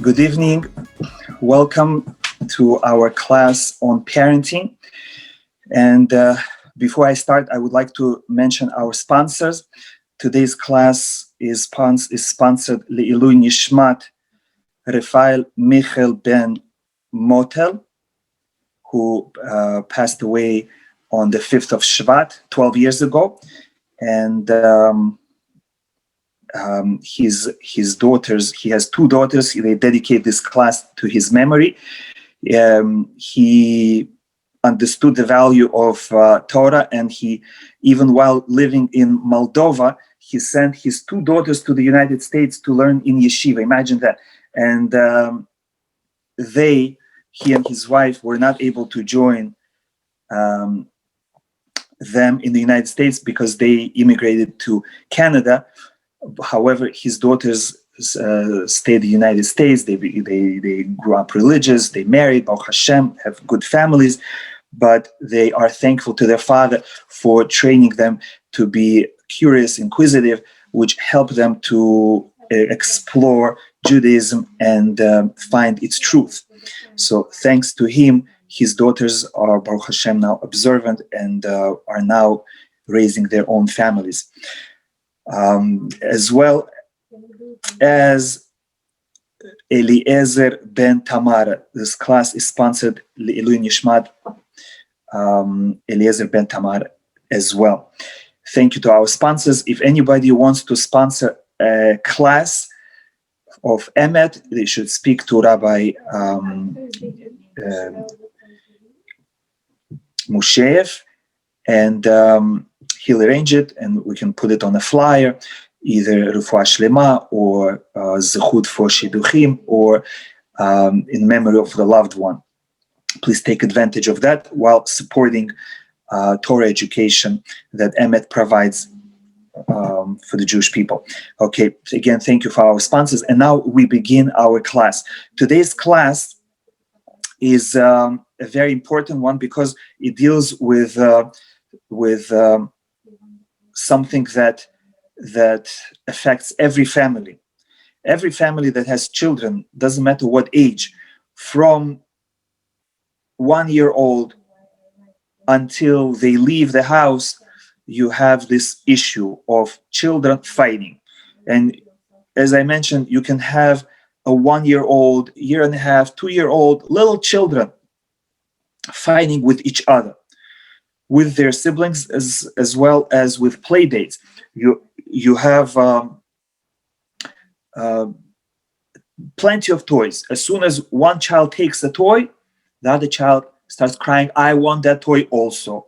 Good evening. Welcome to our class on parenting. And before I start, I would like to mention our sponsors. Today's class is sponsored Le'ilui Nishmat Rafael Michael Ben Motel, who passed away on the 5th of Shvat, 12 years ago. And his daughters, he has two daughters, they dedicate this class to his memory. He understood the value of Torah, and he, even while living in Moldova, he sent his two daughters to the United States to learn in yeshiva. Imagine that. And he and his wife were not able to join them in the United States because they immigrated to Canada. However, his daughters stayed in the United States. They grew up religious. They married, Baruch Hashem, have good families. But they are thankful to their father for training them to be curious, inquisitive, which helped them to explore Judaism and find its truth. So thanks to him, his daughters are, Baruch Hashem, now observant and are now raising their own families. As well as Eliezer Ben Tamar. This class is sponsored Le'ilui Nishmat Eliezer Ben Tamar as well. Thank you to our sponsors. If anybody wants to sponsor a class of Emet, they should speak to Rabbi Mushev, and he'll arrange it, and we can put it on a flyer, either Refuah Shlema or Zechut for Shidduchim, or in memory of the loved one. Please take advantage of that while supporting Torah education that Emet provides for the Jewish people. Okay, again, thank you for our sponsors. And now we begin our class. Today's class is a very important one because it deals with something that affects every family. Every family that has children, doesn't matter what age, from 1 year old until they leave the house, you have this issue of children fighting. And as I mentioned, you can have a 1 year old, year and a half, 2 year old little children fighting with each other, with their siblings, as well as with play dates. You have plenty of toys. As soon as one child takes a toy, the other child starts crying, I want that toy also.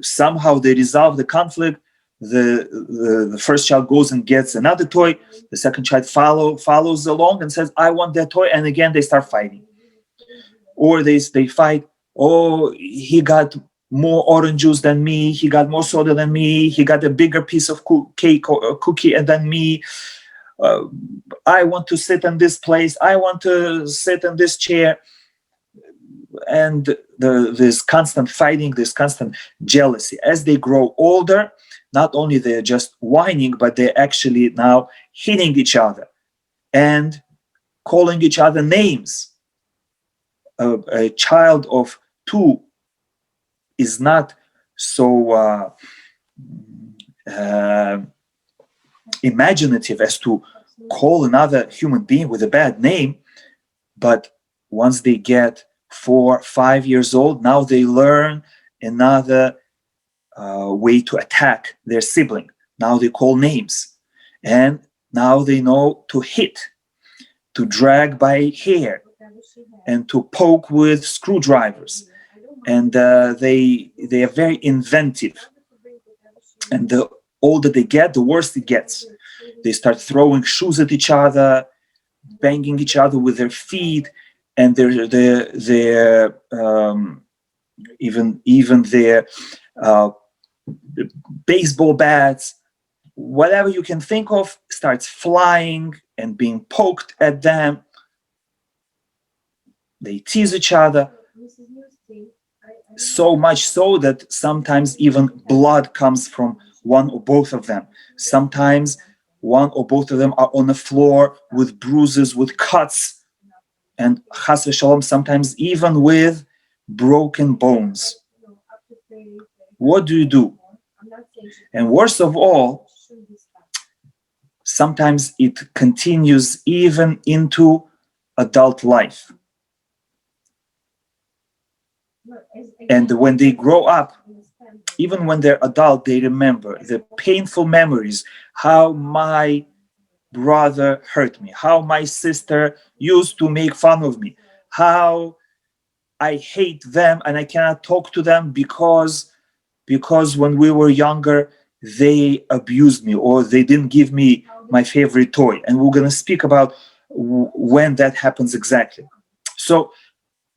Somehow they resolve the conflict. The first child goes and gets another toy. The second child follows along and says, I want that toy. And again, they start fighting. Or they fight, oh, he got more orange juice than me. He got more soda than me. He got a bigger piece of cake or cookie than me. I want to sit in this place. I want to sit in this chair. And this constant fighting, this constant jealousy. As they grow older, not only they're just whining, but they're actually now hitting each other and calling each other names. A child of 2 is not so imaginative as to call another human being with a bad name, but once they get 4, 5 years old, now they learn another way to attack their sibling. Now they call names, and now they know to hit, to drag by hair, and to poke with screwdrivers. And they are very inventive. And the older they get, the worse it gets. They start throwing shoes at each other, banging each other with their feet, and their even their baseball bats, whatever you can think of, starts flying and being poked at them. They tease each other, so much so that sometimes even blood comes from one or both of them. Sometimes one or both of them are on the floor with bruises, with cuts, and chas v'shalom, sometimes even with broken bones. What do you do? And worst of all, sometimes it continues even into adult life. And when they grow up, even when they're adult, they remember the painful memories, how my brother hurt me, how my sister used to make fun of me, how I hate them and I cannot talk to them because when we were younger, they abused me or they didn't give me my favorite toy. And we're going to speak about when that happens exactly. So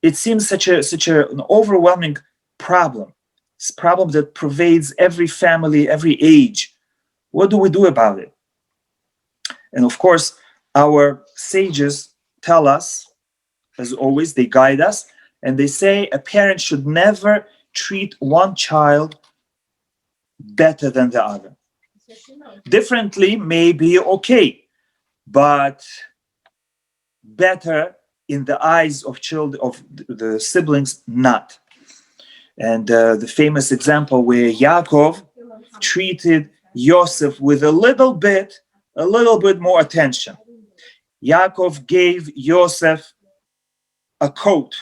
it seems such an overwhelming problem. It's a problem that pervades every family, every age. What do we do about it? And of course, our sages tell us, as always, they guide us, and they say a parent should never treat one child better than the other. Differently may be okay, but better in the eyes of children, of the siblings, not. And the famous example where Yaakov treated Yosef with a little bit more attention. Yaakov gave Yosef a coat,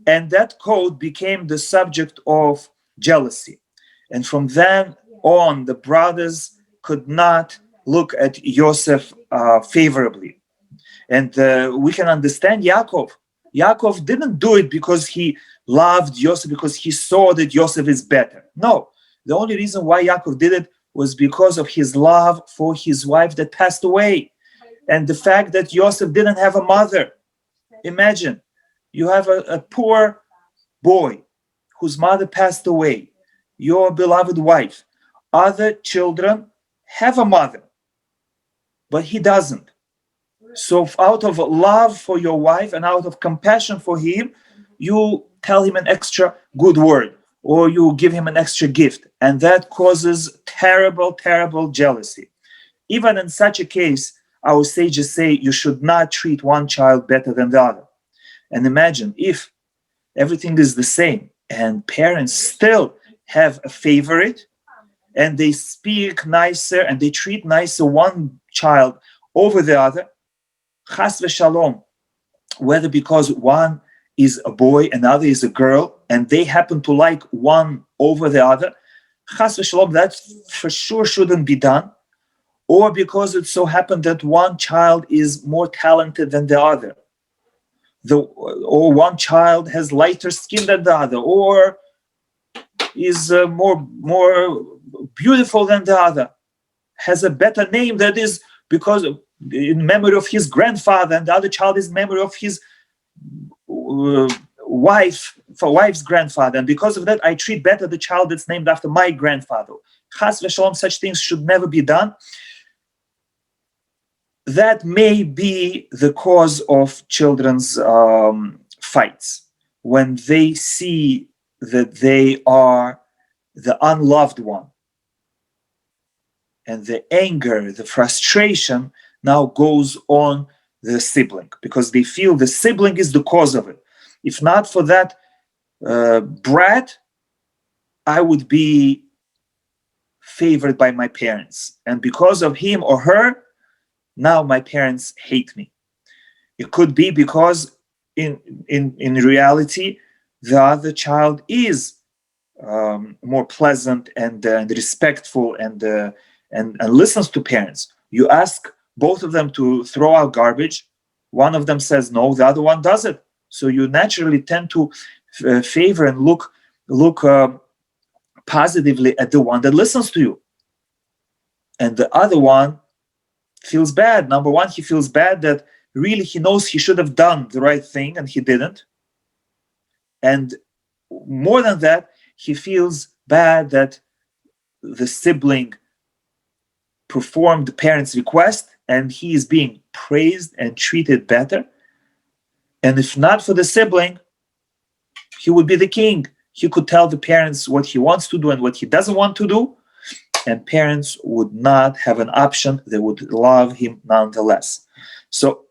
and that coat became the subject of jealousy. And from then on, the brothers could not look at Yosef favorably. And we can understand Yaakov. Yaakov didn't do it because he loved Yosef, because he saw that Yosef is better. No, the only reason why Yaakov did it was because of his love for his wife that passed away. And the fact that Yosef didn't have a mother. Imagine, you have a poor boy whose mother passed away, your beloved wife. Other children have a mother, but he doesn't. So out of love for your wife and out of compassion for him, you tell him an extra good word or you give him an extra gift. And that causes terrible, terrible jealousy. Even in such a case, our sages say you should not treat one child better than the other. And imagine if everything is the same and parents still have a favorite and they speak nicer and they treat nicer one child over the other, chas v'shalom, whether because one is a boy and the other is a girl and they happen to like one over the other, chas v'shalom, that for sure shouldn't be done. Or because it so happened that one child is more talented than the other, or one child has lighter skin than the other, or is more beautiful than the other, has a better name that is because in memory of his grandfather, and the other child is in memory of his wife's grandfather, and because of that I treat better the child that's named after my grandfather. Chas v'shalom, such things should never be done. That may be the cause of children's fights, when they see that they are the unloved one. And the anger, the frustration now goes on the sibling, because they feel the sibling is the cause of it. If not for that brat, I would be favored by my parents. And because of him or her, now my parents hate me. It could be because in reality, the other child is more pleasant and respectful and listens to parents. You ask both of them to throw out garbage, one of them says no, the other one does it. So you naturally tend to favor and look positively at the one that listens to you. And the other one feels bad. Number one, he feels bad that really he knows he should have done the right thing and he didn't. And more than that, he feels bad that the sibling performed the parent's request and he is being praised and treated better. And if not for the sibling, he would be the king. He could tell the parents what he wants to do and what he doesn't want to do. and parents would not have an option. They would love him nonetheless. So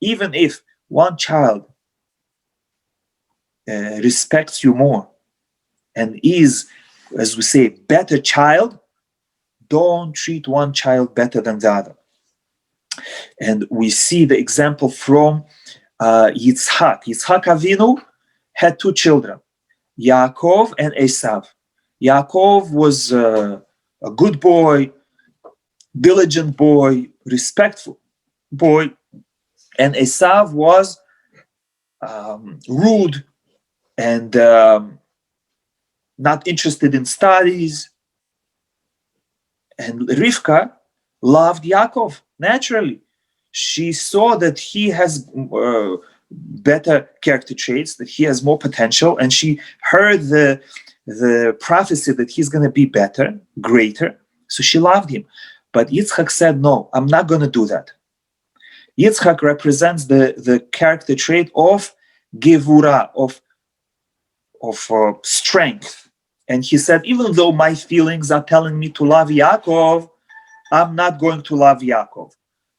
even if one child respects you more and is, as we say, better child, don't treat one child better than the other. And we see the example from Yitzhak. Yitzhak Avinu had two children, Yaakov and Esav. Yaakov was a good boy, diligent boy, respectful boy, and Esav was rude and not interested in studies. And Rivka loved Yaakov naturally. She saw that he has better character traits, that he has more potential, and she heard the prophecy that he's going to be better, greater. So she loved him. But Yitzchak said, no, I'm not going to do that. Yitzchak represents the character trait of gevura, of strength. And he said, even though my feelings are telling me to love Yaakov, I'm not going to love Yaakov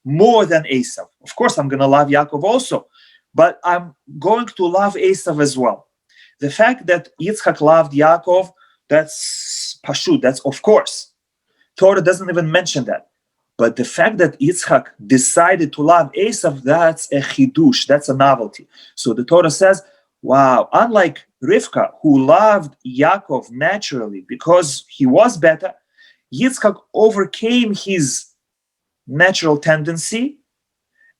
more than Esav. Of course, I'm going to love Yaakov also, but I'm going to love Esav as well. The fact that Yitzchak loved Yaakov, that's pashut, that's of course. Torah doesn't even mention that. But the fact that Yitzchak decided to love Esav, that's a chidush, that's a novelty. So the Torah says, wow, unlike Rivka, who loved Yaakov naturally because he was better, Yitzchak overcame his natural tendency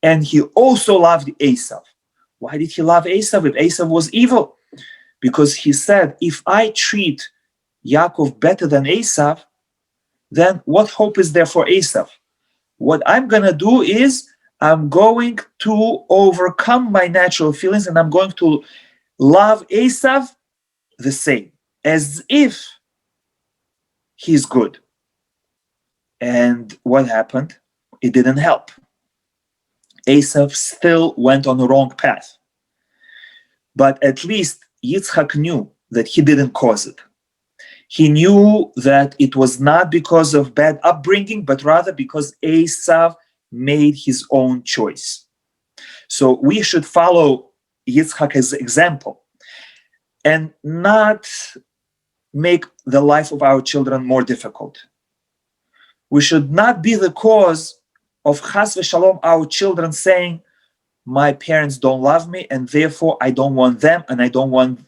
and he also loved Esav. Why did he love Esav if Esav was evil? Because he said, if I treat Yaakov better than Esav, then what hope is there for Esav? What I'm going to do is I'm going to overcome my natural feelings and I'm going to love Esav the same, as if he's good. And what happened? It didn't help. Esav still went on the wrong path. But at least Yitzchak knew that he didn't cause it. He knew that it was not because of bad upbringing, but rather because Esav made his own choice. So we should follow Yitzchak's example and not make the life of our children more difficult. We should not be the cause of chas v'shalom, our children saying, my parents don't love me and therefore I don't want them and I don't want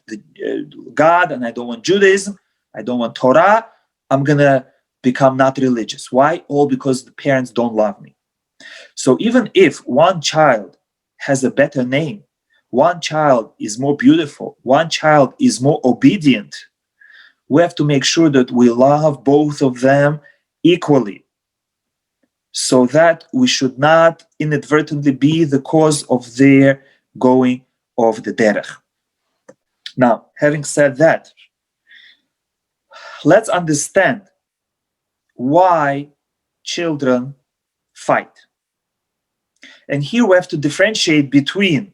God and I don't want Judaism, I don't want Torah, I'm going to become not religious. Why? All because the parents don't love me. So even if one child has a better name, one child is more beautiful, one child is more obedient, we have to make sure that we love both of them equally, so that we should not inadvertently be the cause of their going off the derech. Now, having said that, let's understand why children fight. And here we have to differentiate between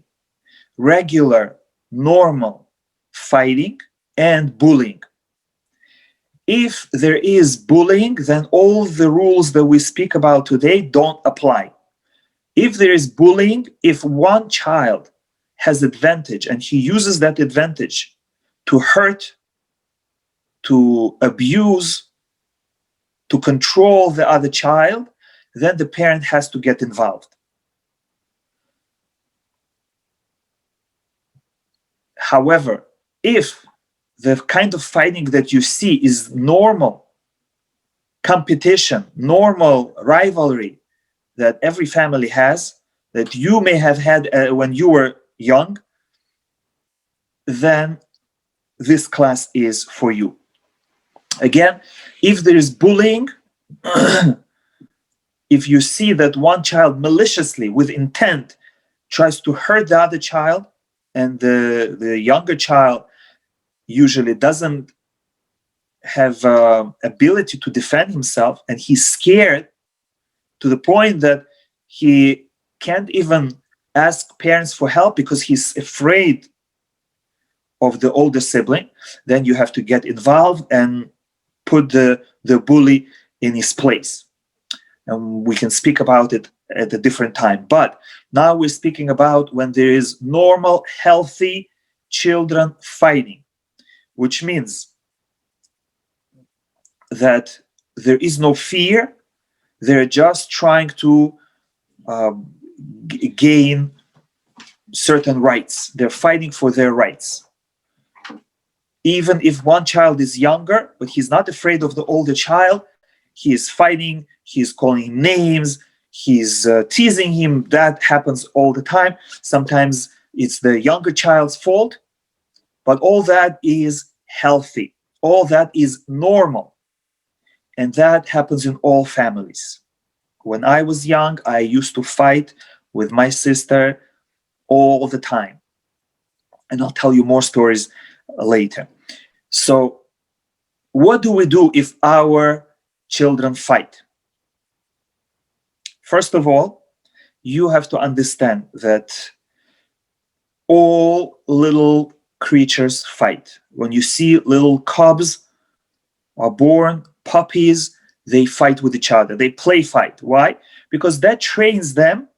regular, normal fighting and bullying. If there is bullying, then all the rules that we speak about today don't apply. If there is bullying, if one child has advantage and he uses that advantage to hurt, to abuse, to control the other child, then the parent has to get involved. However, if the kind of fighting that you see is normal competition, normal rivalry that every family has, that you may have had when you were young, then this class is for you. Again, if there is bullying, if you see that one child maliciously, with intent, tries to hurt the other child, and the younger child usually doesn't have ability to defend himself, and he's scared to the point that he can't even ask parents for help because he's afraid of the older sibling, then you have to get involved and put the bully in his place. And we can speak about it at a different time. But now we're speaking about when there is normal, healthy children fighting, which means that there is no fear. They're just trying to gain certain rights. They're fighting for their rights. Even if one child is younger, but he's not afraid of the older child, he is fighting, he's calling him names, he's teasing him. That happens all the time. Sometimes it's the younger child's fault, but all that is healthy. All that is normal. And that happens in all families. When I was young, I used to fight with my sister all the time. And I'll tell you more stories later. So what do we do if our children fight? First of all, you have to understand that all little creatures fight. When you see little cubs are born, puppies, they fight with each other. They play fight. Why? Because that trains them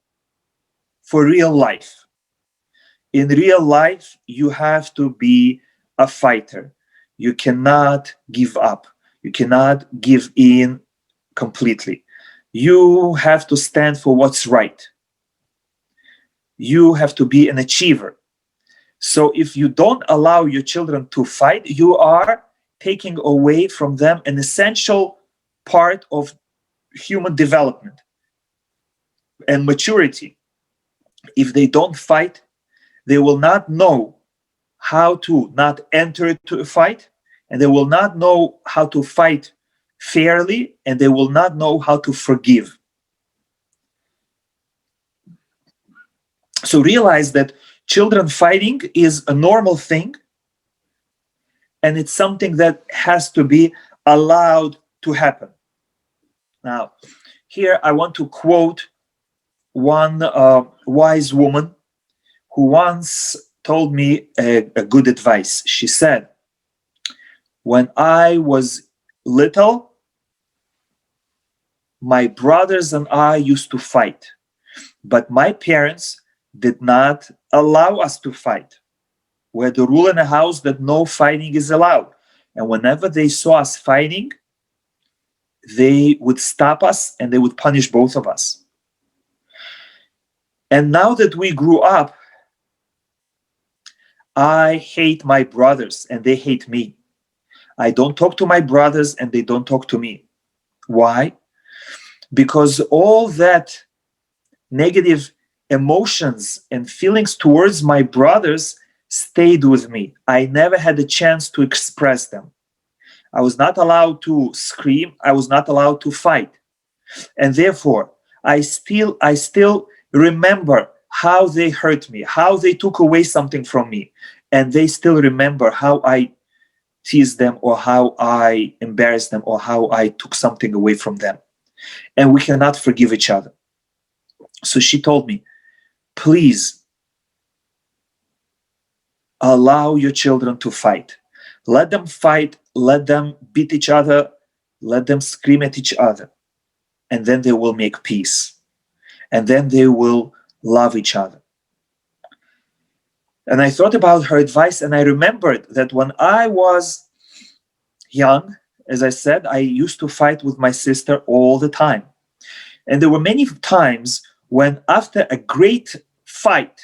for real life. In real life, you have to be a fighter. You cannot give up. You cannot give in completely. You have to stand for what's right. You have to be an achiever. So if you don't allow your children to fight, you are taking away from them an essential part of human development and maturity. If they don't fight, they will not know how to not enter into a fight, and they will not know how to fight fairly, and they will not know how to forgive. So realize that children fighting is a normal thing, and it's something that has to be allowed to happen. Now, here I want to quote one wise woman who once told me a good advice. She said, when I was little, my brothers and I used to fight, but my parents did not allow us to fight. We had the rule in the house that no fighting is allowed. And whenever they saw us fighting, they would stop us and they would punish both of us. And now that we grew up, I hate my brothers and they hate me. I don't talk to my brothers and they don't talk to me. Why? Because all that negative emotions and feelings towards my brothers stayed with me. I never had a chance to express them. I was not allowed to scream. I was not allowed to fight. And therefore, I still remember how they hurt me, how they took away something from me. And they still remember how I teased them or how I embarrassed them or how I took something away from them. And we cannot forgive each other. So she told me, please allow your children to fight. Let them fight, let them beat each other, let them scream at each other. And then they will make peace. And then they will love each other. And I thought about her advice and I remembered that when I was young, as I said, I used to fight with my sister all the time. And there were many times when after a great fight,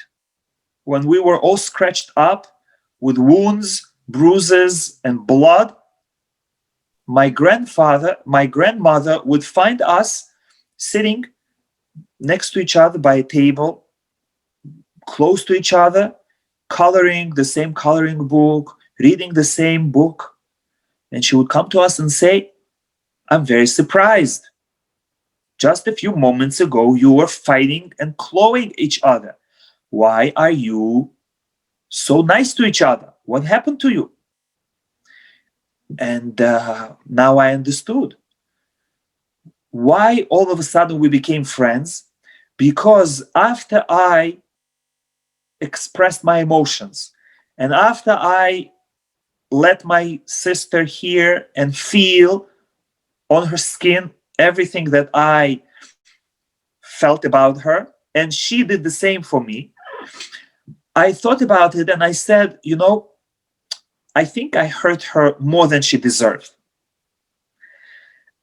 when we were all scratched up with wounds, bruises, and blood, my grandmother would find us sitting next to each other by a table, close to each other, coloring the same coloring book, reading the same book. And she would come to us and say, I'm very surprised. Just a few moments ago, you were fighting and clawing each other. Why are you so nice to each other? What happened to you? And now I understood why all of a sudden we became friends. Because after I expressed my emotions and after I let my sister hear and feel on her skin everything that I felt about her, and she did the same for me. I thought about it and I said, I think I hurt her more than she deserved.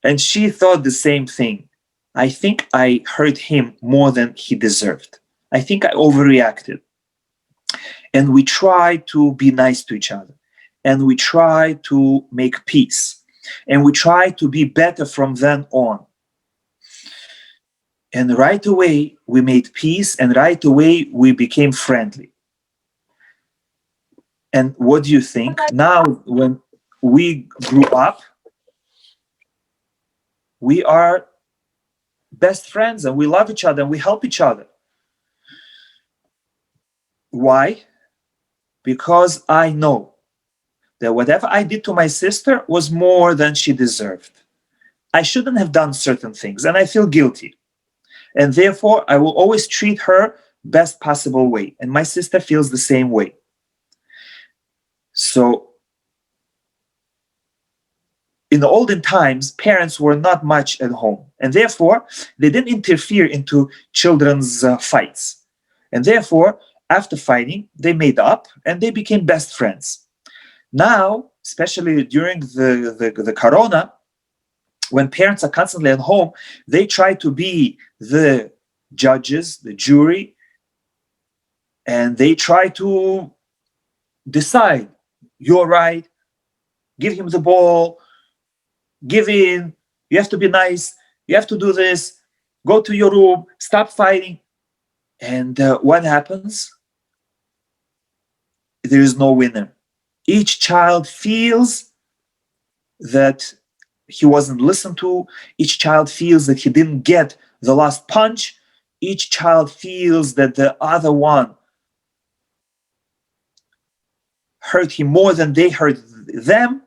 And she thought the same thing. I think I hurt him more than he deserved. I think I overreacted. And we try to be nice to each other. And we try to make peace. And we try to be better from then on. And right away, we made peace. And right away, we became friendly. And what do you think? Now, when we grew up, we are best friends and we love each other and we help each other. Why? Because I know that whatever I did to my sister was more than she deserved. I shouldn't have done certain things and I feel guilty. And therefore, I will always treat her best possible way. And my sister feels the same way. So, in the olden times, parents were not much at home. And therefore, they didn't interfere into children's fights. And therefore, after fighting, they made up and they became best friends. Now, especially during the corona, when parents are constantly at home, they try to be the judges, the jury, and they try to decide, you're right, give him the ball, give in, you have to be nice, you have to do this, go to your room, stop fighting. And what happens? There is no winner. Each child feels that he wasn't listened to. Each child feels that he didn't get the last punch. Each child feels that the other one hurt him more than they hurt them.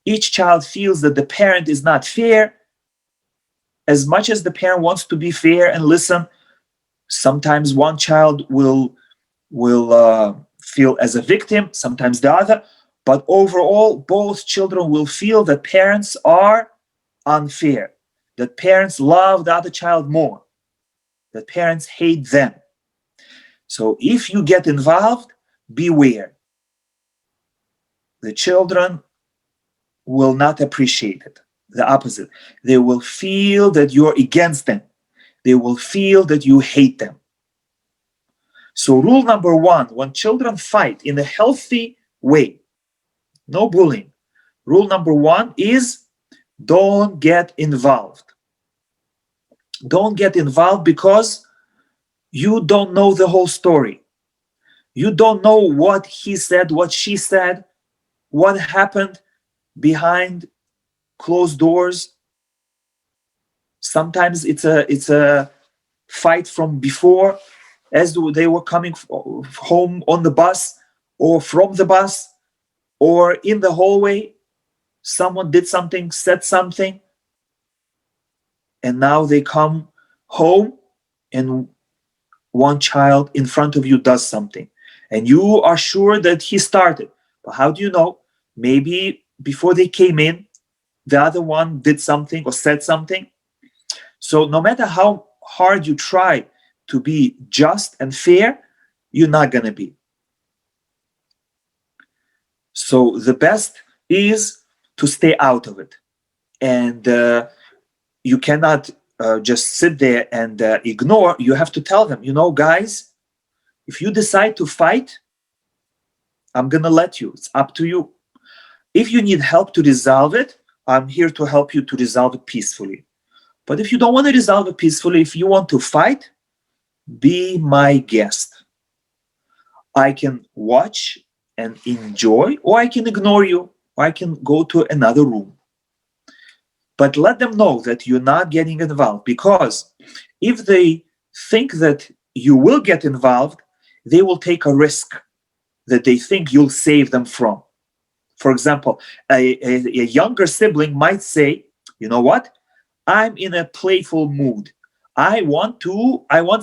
Each child feels that the parent is not fair. As much as the parent wants to be fair and listen, sometimes one child will feel as a victim, sometimes the other. But overall, both children will feel that parents are unfair, that parents love the other child more, that parents hate them. So if you get involved, beware. The children will not appreciate it. The opposite. They will feel that you're against them. They will feel that you hate them. So rule number one, when children fight in a healthy way, no bullying. Rule number one is don't get involved. Don't get involved because you don't know the whole story. You don't know what he said, what she said, what happened behind closed doors. Sometimes it's a fight from before, as they were coming home on the bus or from the bus or in the hallway. Someone did something, said something, and now they come home and one child in front of you does something. And you are sure that he started. But how do you know? Maybe before they came in, the other one did something or said something. So no matter how hard you try to be just and fair, you're not going to be. So the best is to stay out of it. And you cannot just sit there and ignore. You have to tell them, guys, if you decide to fight, I'm going to let you. It's up to you. If you need help to resolve it, I'm here to help you to resolve it peacefully. But if you don't want to resolve it peacefully, if you want to fight, be my guest. I can watch and enjoy, or I can ignore you, or I can go to another room. But let them know that you're not getting involved, because if they think that you will get involved, they will take a risk that they think you'll save them from. For example, a younger sibling might say, you know what? I'm in a playful mood. I want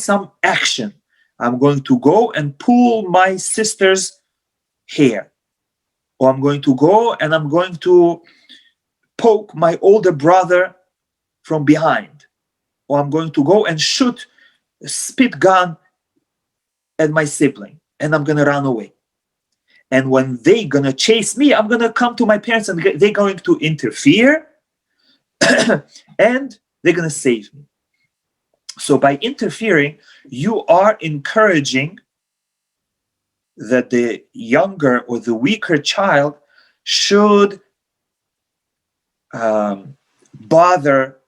some action. I'm going to go and pull my sister's hair. Or I'm going to go and I'm going to poke my older brother from behind, or I'm going to go and shoot a spit gun at my sibling, and I'm going to run away. And when they're going to chase me, I'm going to come to my parents and they're going to interfere and they're going to save me. So by interfering, you are encouraging that the younger or the weaker child should bother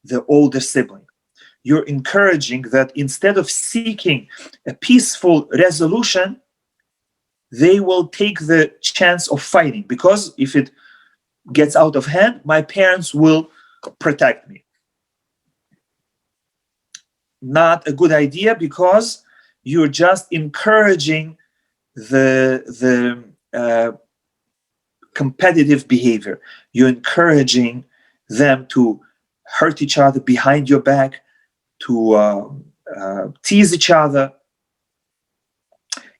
the older sibling. You're encouraging that instead of seeking a peaceful resolution, they will take the chance of fighting, because if it gets out of hand, my parents will protect me. Not a good idea, because you're just encouraging the competitive behavior. You're encouraging them to hurt each other behind your back, to tease each other.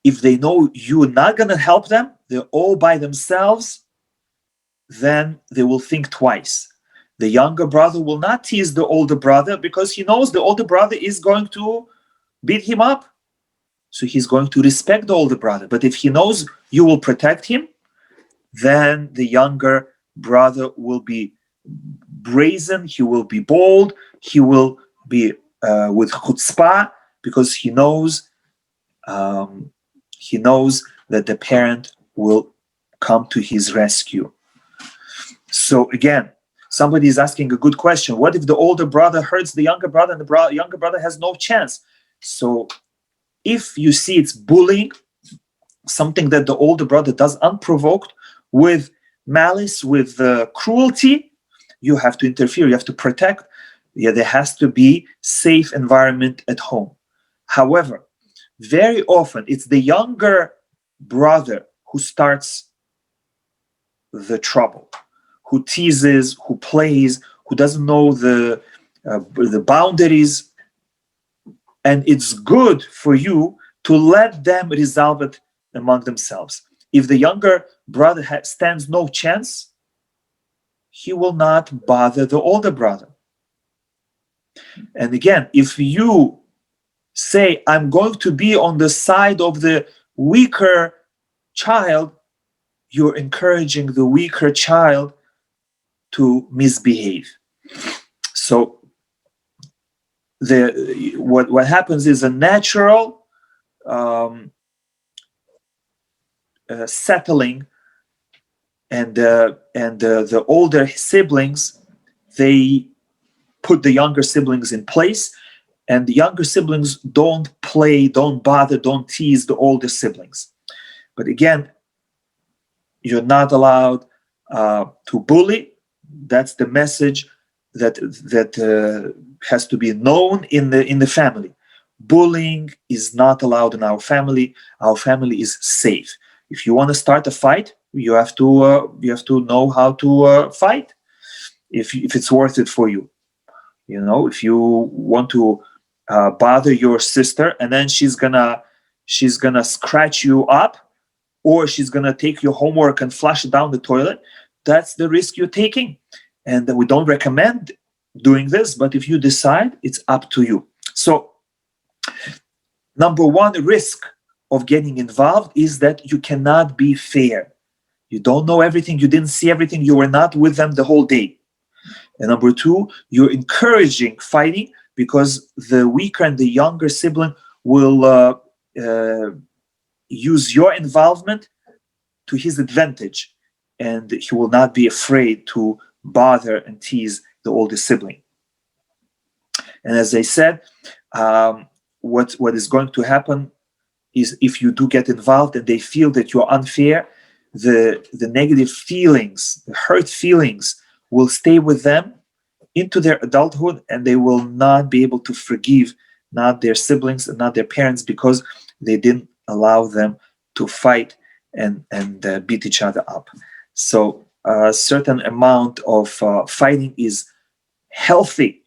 If they know you're not going to help them, they're all by themselves, then they will think twice. The younger brother will not tease the older brother because he knows the older brother is going to beat him up. So he's going to respect the older brother. But if he knows you will protect him, then the younger brother will be brazen, he will be bold, he will be with chutzpah, because he knows that the parent will come to his rescue. So again, somebody is asking a good question. What if the older brother hurts the younger brother and the younger brother has no chance? So if you see it's bullying, something that the older brother does unprovoked, with malice, with cruelty, you have to interfere, you have to protect. Yeah, there has to be safe environment at home. However, very often it's the younger brother who starts the trouble, who teases, who plays, who doesn't know the boundaries. And it's good for you to let them resolve it among themselves. If the younger brother stands no chance, he will not bother the older brother. And again, if you say, I'm going to be on the side of the weaker child, you're encouraging the weaker child to misbehave. So what happens is a natural settling, and the older siblings, they put the younger siblings in place, and the younger siblings don't play, don't bother, don't tease the older siblings. But again, you're not allowed to bully. That's the message that has to be known in the family. Bullying is not allowed in our family. Our family is safe. If you want to start a fight, you have to know how to fight. If it's worth it for you, if you want to bother your sister and then she's gonna scratch you up, or she's gonna take your homework and flush it down the toilet, that's the risk you're taking. And we don't recommend doing this, but if you decide, it's up to you. So, number one risk of getting involved is that you cannot be fair. You don't know everything, you didn't see everything, you were not with them the whole day. And number two, you're encouraging fighting, because the weaker and the younger sibling will use your involvement to his advantage, and he will not be afraid to bother and tease the older sibling. And as I said, what is going to happen is, if you do get involved and they feel that you're unfair, the negative feelings, the hurt feelings, will stay with them into their adulthood, and they will not be able to forgive not their siblings and not their parents, because they didn't allow them to fight and beat each other up. So a certain amount of fighting is healthy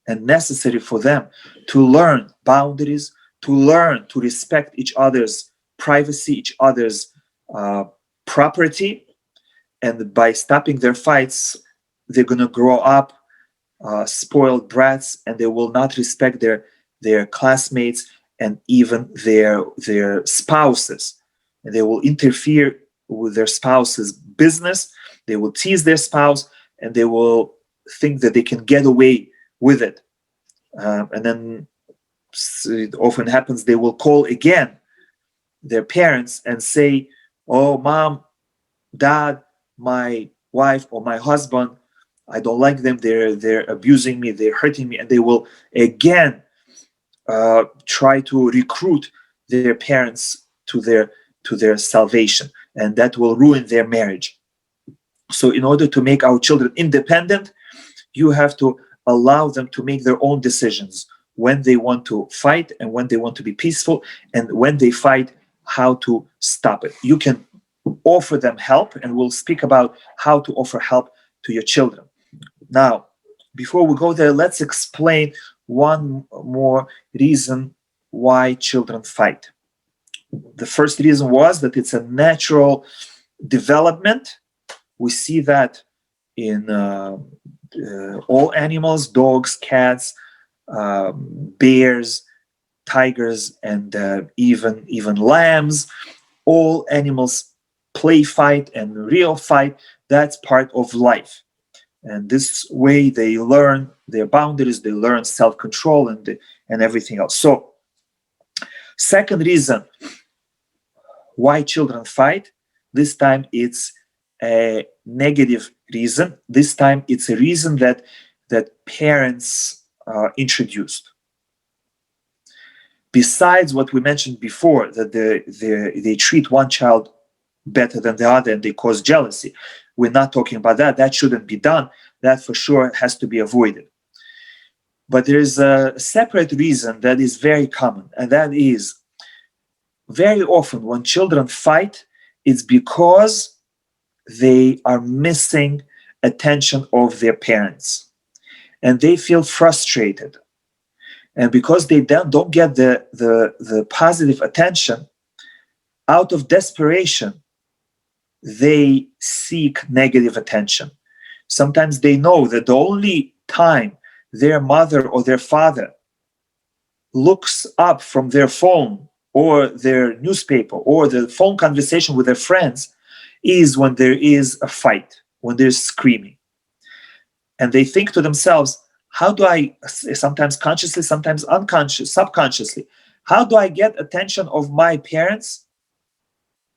and necessary for them to learn boundaries, to learn to respect each other's privacy, each other's property, And by stopping their fights, they're going to grow up spoiled brats, and they will not respect their classmates and even their spouses. And they will interfere with their spouse's business. They will tease their spouse, and they will think that they can get away with it. And then it often happens they will call again their parents and say, "Oh, mom, dad, my wife or my husband, I don't like them. They're abusing me. They're hurting me," and they will again try to recruit their parents to their salvation, and that will ruin their marriage. So, in order to make our children independent, you have to allow them to make their own decisions when they want to fight and when they want to be peaceful, and when they fight, how to stop it. You can offer them help, and we'll speak about how to offer help to your children. Now, before we go there, let's explain one more reason why children fight. The first reason was that it's a natural development. We see that in all animals, dogs, cats, bears, tigers, and even lambs. All animals play fight and real fight. That's part of life. And this way they learn their boundaries, they learn self-control and everything else. So, second reason why children fight, this time it's a negative reason. This time it's a reason that parents introduced. Besides what we mentioned before, that they treat one child better than the other and they cause jealousy. We're not talking about that. That shouldn't be done. That for sure has to be avoided. But there is a separate reason that is very common, and that is very often when children fight, it's because they are missing attention of their parents and they feel frustrated. And because they don't get the positive attention, out of desperation, they seek negative attention. Sometimes they know that the only time their mother or their father looks up from their phone or their newspaper or the phone conversation with their friends is when there is a fight, when there's screaming. And they think to themselves, how do I, sometimes consciously, sometimes subconsciously, how do I get attention of my parents?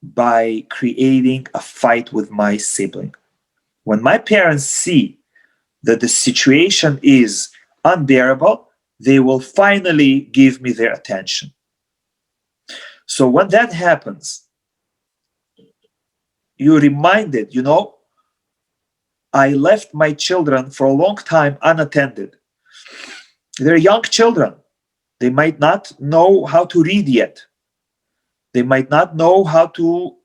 By creating a fight with my sibling. When my parents see that the situation is unbearable, they will finally give me their attention. So when that happens, you're reminded, I left my children for a long time unattended. They're young children. They might not know how to read yet. They might not know how to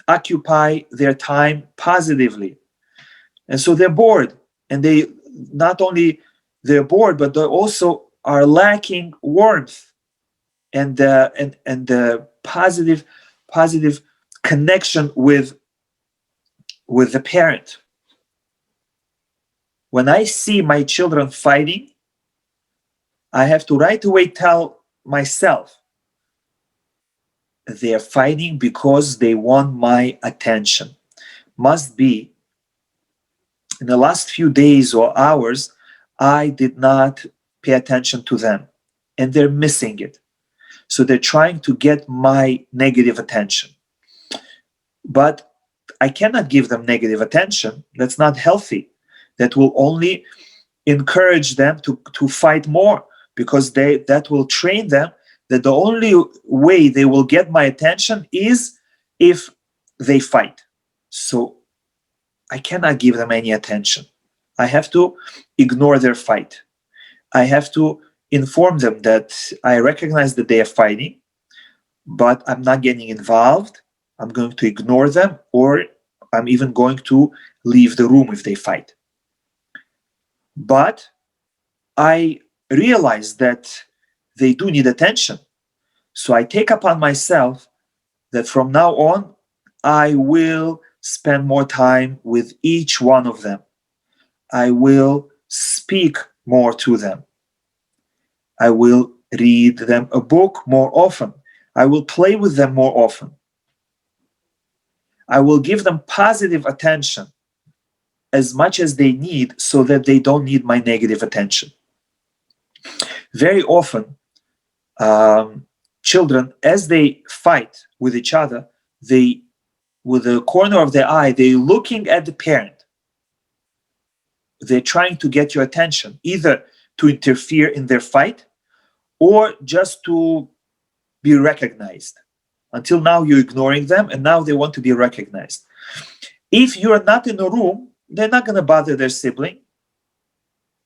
occupy their time positively. And so they're bored. And they not only they're bored, but they also are lacking warmth and the positive connection with the parent. When I see my children fighting, I have to right away tell myself, they're fighting because they want my attention. Must be in the last few days or hours, I did not pay attention to them and they're missing it. So they're trying to get my negative attention. But I cannot give them negative attention. That's not healthy. That will only encourage them to fight more, because that will train them that the only way they will get my attention is if they fight. So I cannot give them any attention. I have to ignore their fight. I have to inform them that I recognize that they are fighting, but I'm not getting involved. I'm going to ignore them, or I'm even going to leave the room if they fight. But I realize that they do need attention. So I take upon myself that from now on, I will spend more time with each one of them. I will speak more to them. I will read them a book more often. I will play with them more often. I will give them positive attention as much as they need so that they don't need my negative attention. Very often, children, as they fight with each other, they, with the corner of their eye, they're looking at the parent. They're trying to get your attention, either to interfere in their fight or just to be recognized. Until now, you're ignoring them, and now they want to be recognized. If you're not in the room, they're not going to bother their sibling.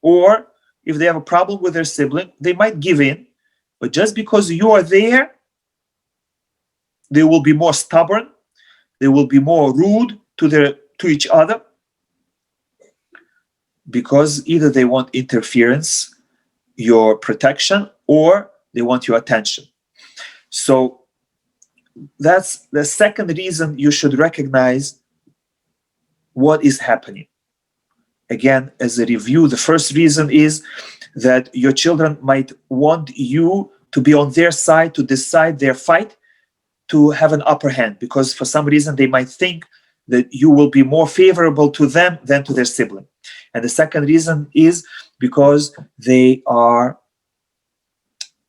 Or if they have a problem with their sibling, they might give in. But just because you are there, they will be more stubborn. They will be more rude to each other, because either they want interference, your protection, or they want your attention. So that's the second reason you should recognize what is happening. Again, as a review, the first reason is that your children might want you to be on their side, to decide their fight, to have an upper hand, because for some reason they might think that you will be more favorable to them than to their sibling. And the second reason is because they are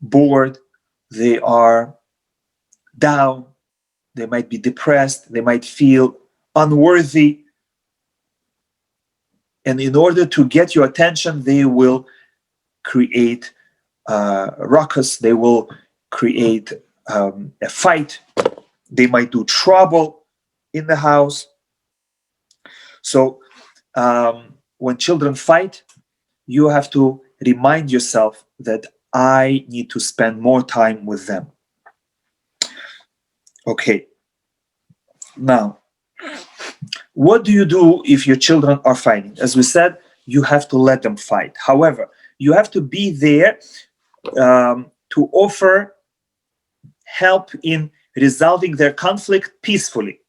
bored, they are down, they might be depressed, they might feel unworthy. And in order to get your attention, they will create ruckus, they will create a fight, they might do trouble in the house. So when children fight, you have to remind yourself that I need to spend more time with them. Okay. Now, what do you do if your children are fighting? As we said, you have to let them fight. However, you have to be there to offer help in resolving their conflict peacefully.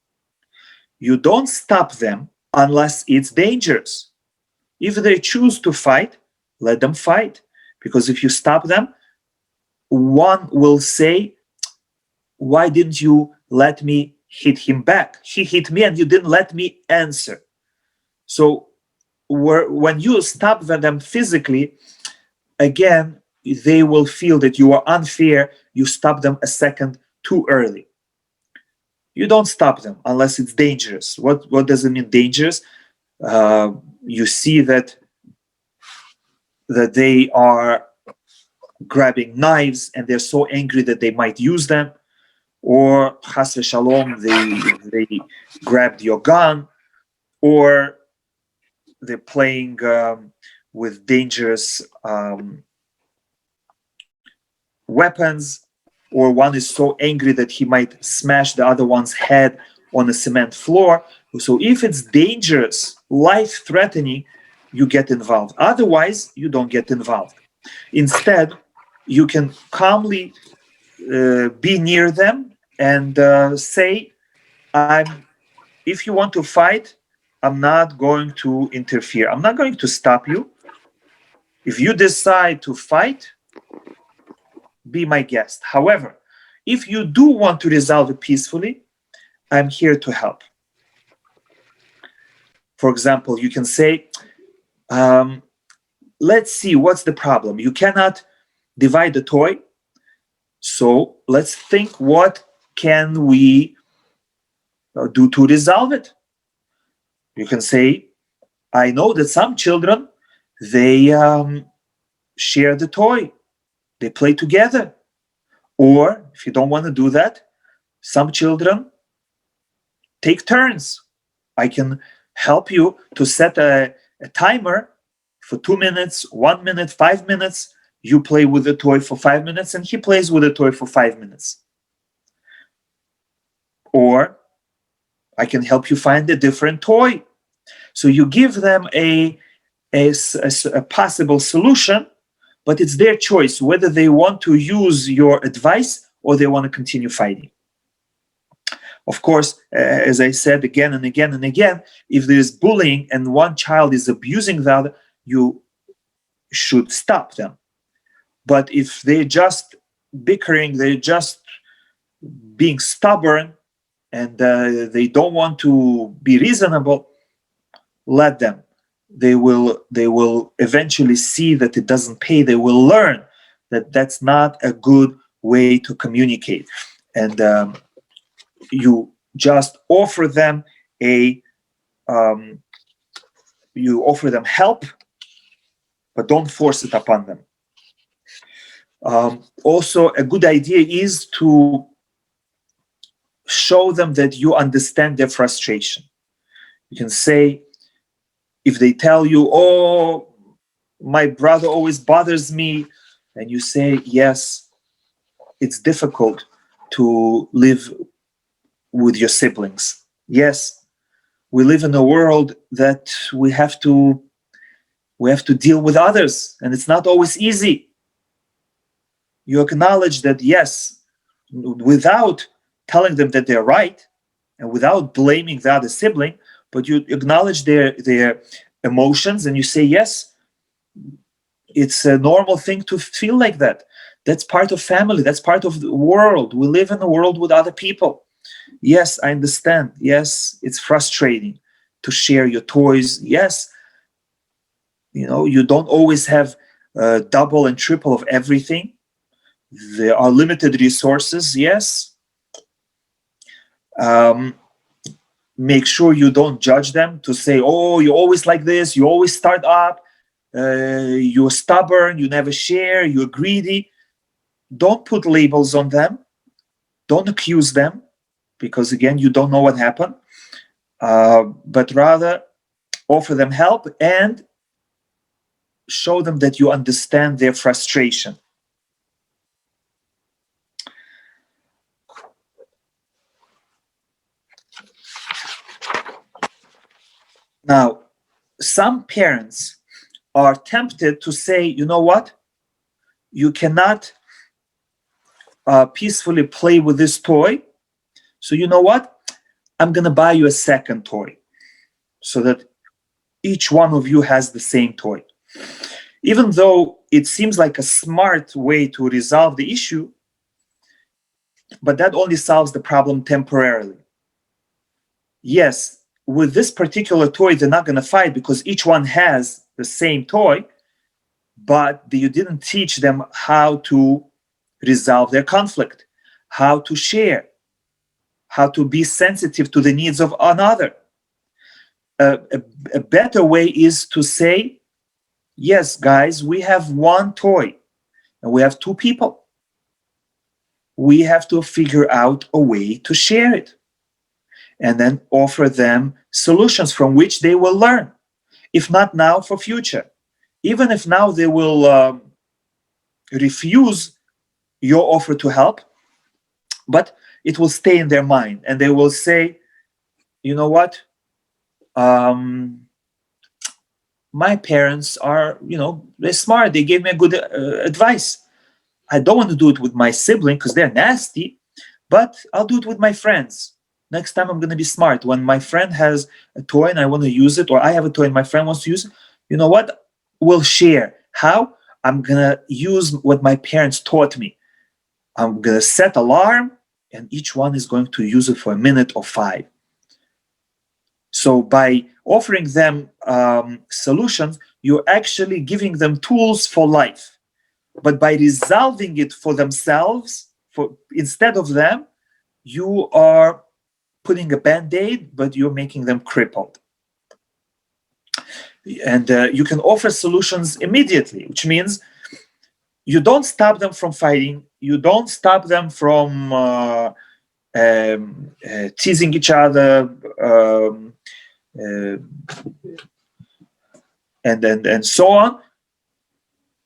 You don't stop them unless it's dangerous. If they choose to fight, let them fight. Because if you stop them, one will say, why didn't you let me hit him back? He hit me and you didn't let me answer. So when you stop them physically, again, they will feel that you are unfair. You stop them a second too early. You don't stop them unless it's dangerous. What does it mean, dangerous? You see that they are grabbing knives and they're so angry that they might use them, or chas v'shalom, they grabbed your gun, or they're playing with dangerous weapons, or one is so angry that he might smash the other one's head on a cement floor. So if it's dangerous, life-threatening, you get involved. Otherwise, you don't get involved. Instead, you can calmly be near them and say, if you want to fight, I'm not going to interfere. I'm not going to stop you. If you decide to fight, be my guest. However, if you do want to resolve it peacefully, I'm here to help. For example, you can say, let's see, what's the problem? You cannot divide the toy. So let's think, what can we do to resolve it? You can say, I know that some children, they share the toy. They play together. Or if you don't want to do that, some children take turns. I can help you to set a timer for 2 minutes, 1 minute, 5 minutes. You play with the toy for 5 minutes and he plays with the toy for 5 minutes. Or I can help you find a different toy. So you give them a possible solution, but it's their choice whether they want to use your advice or they want to continue fighting. Of course, as I said again and again and again, if there is bullying and one child is abusing the other, you should stop them. But if they're just bickering, they're just being stubborn, and they don't want to be reasonable, let them. They will eventually see that it doesn't pay. They will learn that that's not a good way to communicate. And you just offer them help, but don't force it upon them. Also, a good idea is to show them that you understand their frustration. You can say, if they tell you, oh, my brother always bothers me, and you say, yes, it's difficult to live with your siblings. Yes, we live in a world that we have to deal with others, and it's not always easy. You acknowledge that, yes, without telling them that they're right, and without blaming the other sibling, but you acknowledge their emotions, and you say, yes, it's a normal thing to feel like that. That's part of family. That's part of the world. We live in a world with other people. Yes, I understand. Yes, it's frustrating to share your toys. Yes, you don't always have double and triple of everything. There are limited resources. Yes. Make sure you don't judge them to say, oh, you're always like this, you always start up, you're stubborn, you never share, you're greedy. Don't put labels on them. Don't accuse them, because again, you don't know what happened. But rather offer them help and show them that you understand their frustration. Now, some parents are tempted to say, you know what? You cannot peacefully play with this toy. So you know what? I'm going to buy you a second toy so that each one of you has the same toy. Even though it seems like a smart way to resolve the issue, but that only solves the problem temporarily. Yes, with this particular toy, they're not going to fight because each one has the same toy, but you didn't teach them how to resolve their conflict, how to share, how to be sensitive to the needs of another. A better way is to say, yes, guys, we have one toy and we have two people. We have to figure out a way to share it, and then offer them solutions from which they will learn. If not now, for future. Even if now they will refuse your offer to help, but it will stay in their mind, and they will say, you know what? My parents are, they're smart. They gave me a good advice. I don't want to do it with my sibling because they're nasty, but I'll do it with my friends. Next time I'm going to be smart. When my friend has a toy and I want to use it, or I have a toy and my friend wants to use it, you know what? We'll share. How? I'm going to use what my parents taught me. I'm going to set alarm, and each one is going to use it for a minute or 5. So by offering them solutions, you're actually giving them tools for life. But by resolving it for themselves, instead of them, you are putting a band-aid, but you're making them crippled. And you can offer solutions immediately, which means you don't stop them from fighting. You don't stop them from teasing each other, and so on.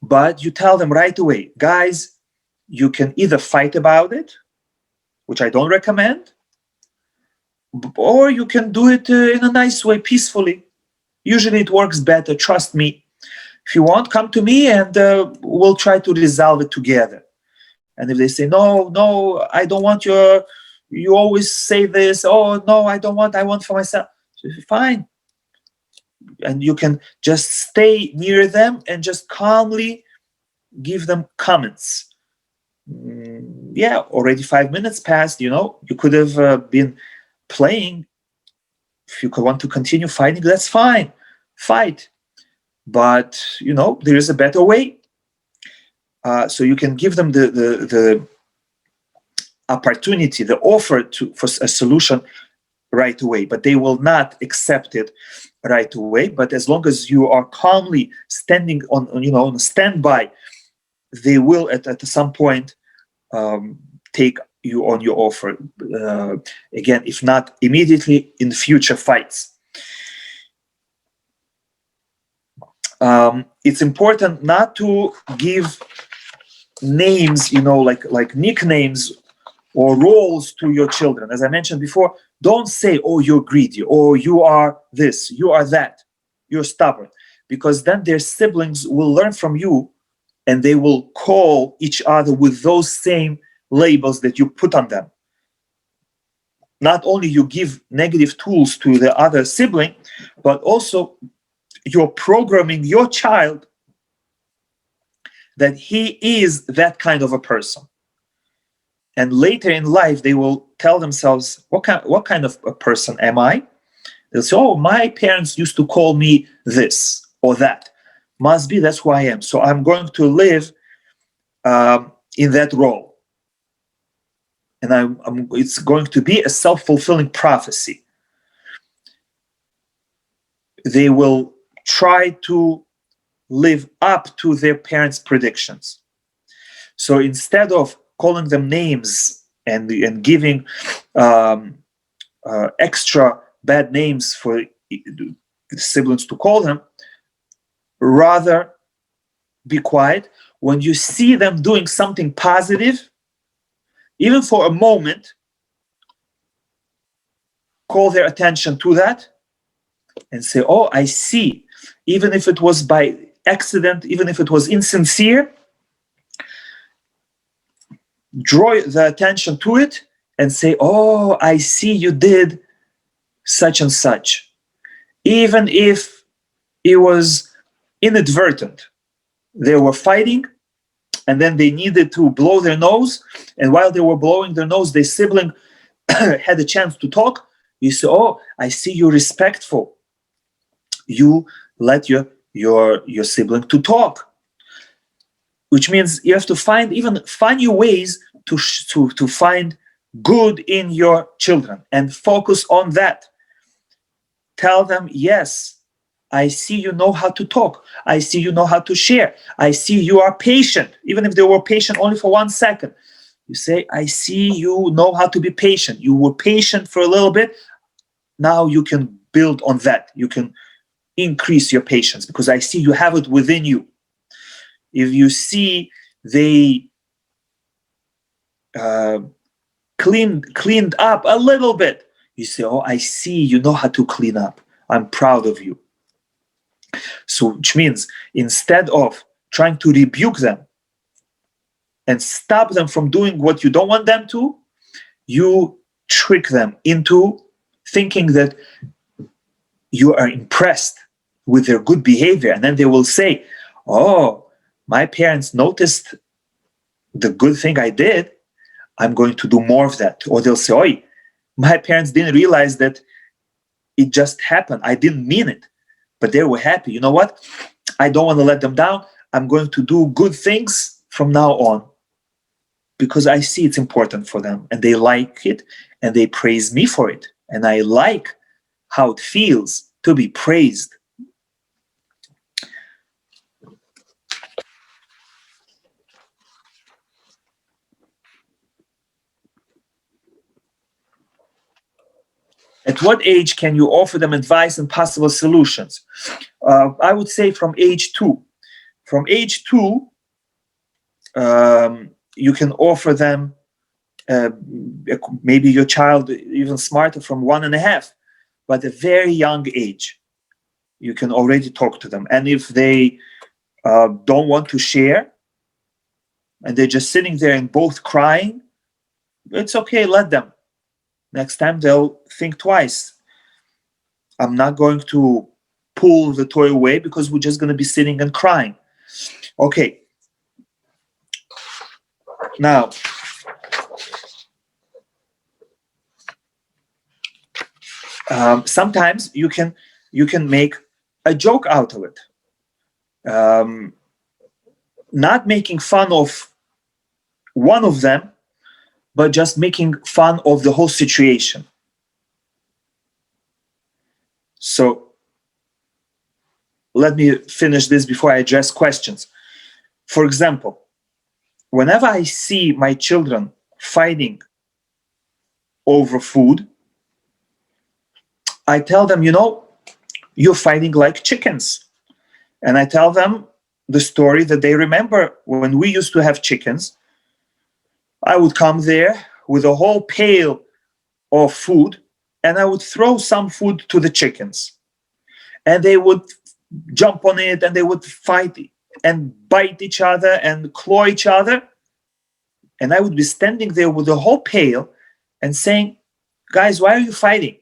But you tell them right away, guys, you can either fight about it, which I don't recommend, or you can do it in a nice way, peacefully. Usually it works better, trust me. If you want, come to me and we'll try to resolve it together. And if they say, no, I don't want your you always say this, oh, no, I don't want, I want for myself. So, fine. And you can just stay near them and just calmly give them comments. Yeah, already 5 minutes passed, you could have been playing. If you want to continue fighting, that's fine. Fight. But, there is a better way. So you can give them the opportunity, the offer for a solution right away, but they will not accept it right away. But as long as you are calmly standing on standby, they will at some point take you on your offer. Again, if not immediately, in future fights. It's important not to give names, like nicknames or roles to your children. As I mentioned before, don't say, oh, you're greedy, or you are this, you are that, you're stubborn, because then their siblings will learn from you and they will call each other with those same labels that you put on them. Not only you give negative tools to the other sibling, but also you're programming your child that he is that kind of a person. And later in life, they will tell themselves, what kind of a person am I? They'll say, oh, my parents used to call me this or that. Must be that's who I am. So I'm going to live in that role. And it's going to be a self-fulfilling prophecy. They will try to live up to their parents' predictions. So instead of calling them names and giving extra bad names for the siblings to call them, rather be quiet. When you see them doing something positive, even for a moment, call their attention to that and say, oh, I see. Even if it was by accident, even if it was insincere, draw the attention to it and say, oh, I see you did such and such. Even if it was inadvertent. They were fighting and then they needed to blow their nose. And while they were blowing their nose, their sibling had a chance to talk. You say, oh, I see you're respectful. You let your sibling to talk. Which means you have to find even funny ways to find good in your children and focus on that. Tell them, yes, I see you know how to talk. I see you know how to share. I see you are patient, even if they were patient only for 1 second. You say, I see you know how to be patient. You were patient for a little bit. Now you can build on that. You can increase your patience because I see you have it within you. If you see they cleaned up a little bit, you say, oh, I see you know how to clean up. I'm proud of you. So, which means instead of trying to rebuke them and stop them from doing what you don't want them to, you trick them into thinking that you are impressed with their good behavior. And then they will say, oh, my parents noticed the good thing I did. I'm going to do more of that. Or they'll say, oh, my parents didn't realize that it just happened. I didn't mean it. But they were happy. You know what? I don't want to let them down. I'm going to do good things from now on because I see it's important for them and they like it and they praise me for it. And I like how it feels to be praised. At what age can you offer them advice and possible solutions? I would say from age 2. From age 2, you can offer them maybe your child even smarter from 1.5, but at a very young age, you can already talk to them. And if they don't want to share and they're just sitting there and both crying, it's okay, let them. next time they'll think twice. I'm not going to pull the toy away because we're just going to be sitting and crying. Okay. Now, sometimes you can make a joke out of it. Not making fun of one of them, but just making fun of the whole situation. So let me finish this before I address questions. For example, whenever I see my children fighting over food, I tell them, you're fighting like chickens. And I tell them the story that they remember when we used to have chickens. I would come there with a whole pail of food, and I would throw some food to the chickens. And they would jump on it, and they would fight and bite each other and claw each other. And I would be standing there with a whole pail and saying, guys, why are you fighting?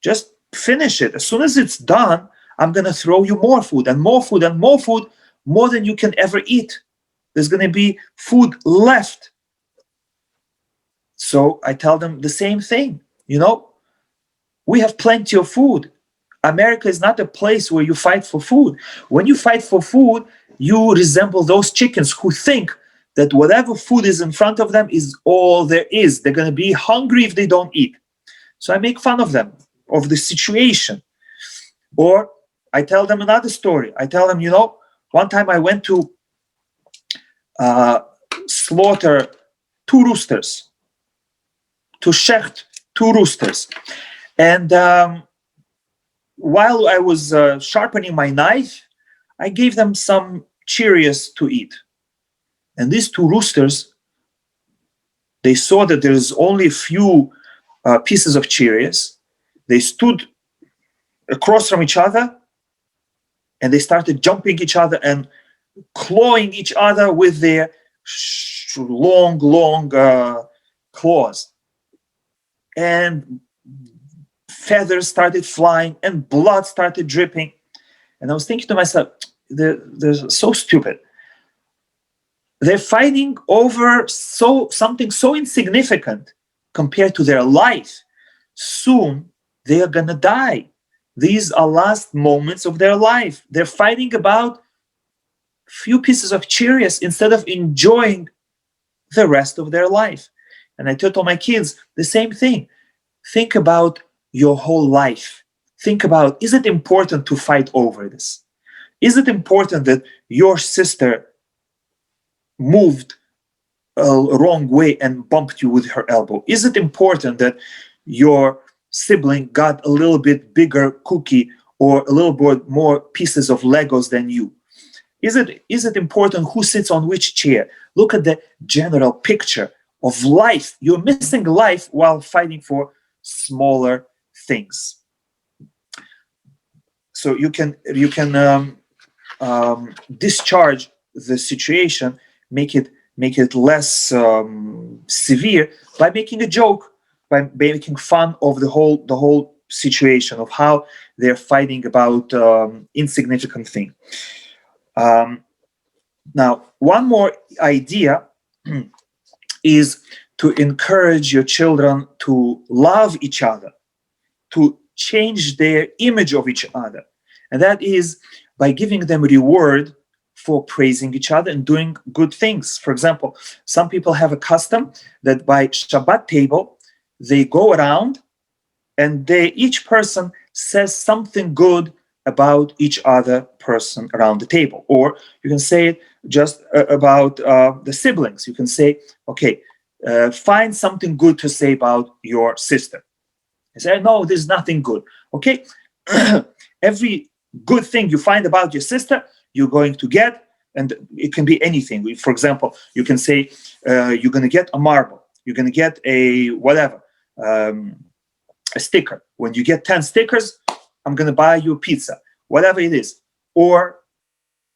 Just finish it. As soon as it's done, I'm going to throw you more food and more food and more food, more than you can ever eat. There's going to be food left. So I tell them the same thing. We have plenty of food. America is not a place where you fight for food. When you fight for food, you resemble those chickens who think that whatever food is in front of them is all there is. They're going to be hungry if they don't eat. So I make fun of them, of the situation. Or I tell them another story. I tell them, one time I went to slaughter 2 roosters, to shecht 2 roosters. And while I was sharpening my knife, I gave them some Cheerios to eat. And these 2 roosters, they saw that there's only a few pieces of Cheerios. They stood across from each other, and they started jumping each other and clawing each other with their long claws. And feathers started flying and blood started dripping. And I was thinking to myself, they're so stupid. They're fighting over something so insignificant compared to their life. Soon they are going to die. These are last moments of their life. They're fighting about few pieces of Cheerios instead of enjoying the rest of their life. And I told my kids the same thing. Think about your whole life. Think about, is it important to fight over this? Is it important that your sister moved a wrong way and bumped you with her elbow? Is it important that your sibling got a little bit bigger cookie or a little bit more pieces of Legos than you? Is it important who sits on which chair? Look at the general picture of life. You're missing life while fighting for smaller things. So you can discharge the situation, make it less severe by making a joke, by making fun of the whole situation of how they're fighting about insignificant thing. Now, one more idea is to encourage your children to love each other, to change their image of each other. And that is by giving them reward for praising each other and doing good things. For example, some people have a custom that by Shabbat table, they go around and each person says something good about each other person around the table. Or you can say it just about the siblings. You can say, okay, find something good to say about your sister. I say, no, there's nothing good. Okay, every good thing you find about your sister, you're going to get, and it can be anything. For example, you can say, you're going to get a marble. You're going to get a whatever, a sticker. When you get 10 stickers, I'm going to buy you a pizza, whatever it is. Or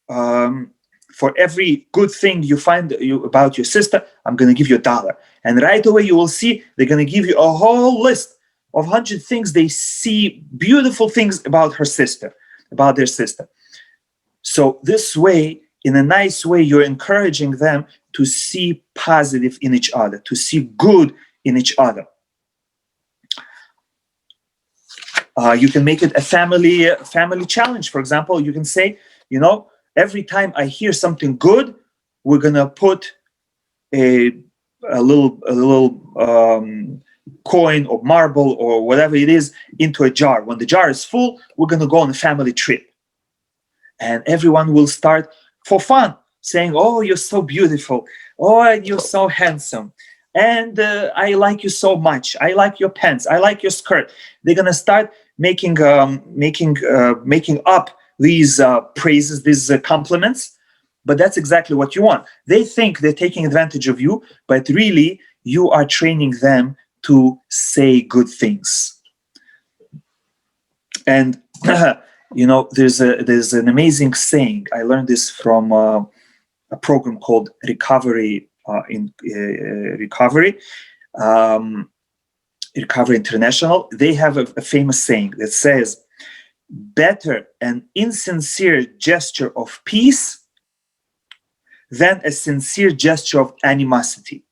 for every good thing you find about your sister, I'm going to give you $1. And right away, you will see they're going to give you a whole list of 100 things, they see beautiful things about her sister, about their sister. So this way, in a nice way, you're encouraging them to see positive in each other, to see good in each other. You can make it a family challenge. For example, you can say, every time I hear something good, we're gonna put a little coin or marble or whatever it is into a jar. When the jar is full, we're gonna go on a family trip, and everyone will start for fun saying, "Oh, you're so beautiful. Oh, you're so handsome. And I like you so much. I like your pants. I like your skirt." They're gonna start making up these praises, these compliments. But that's exactly what you want. They think they're taking advantage of you, but really you are training them to say good things. And there's an amazing saying. I learned this from a program called Recovery International. They have a famous saying that says, "Better an insincere gesture of peace than a sincere gesture of animosity."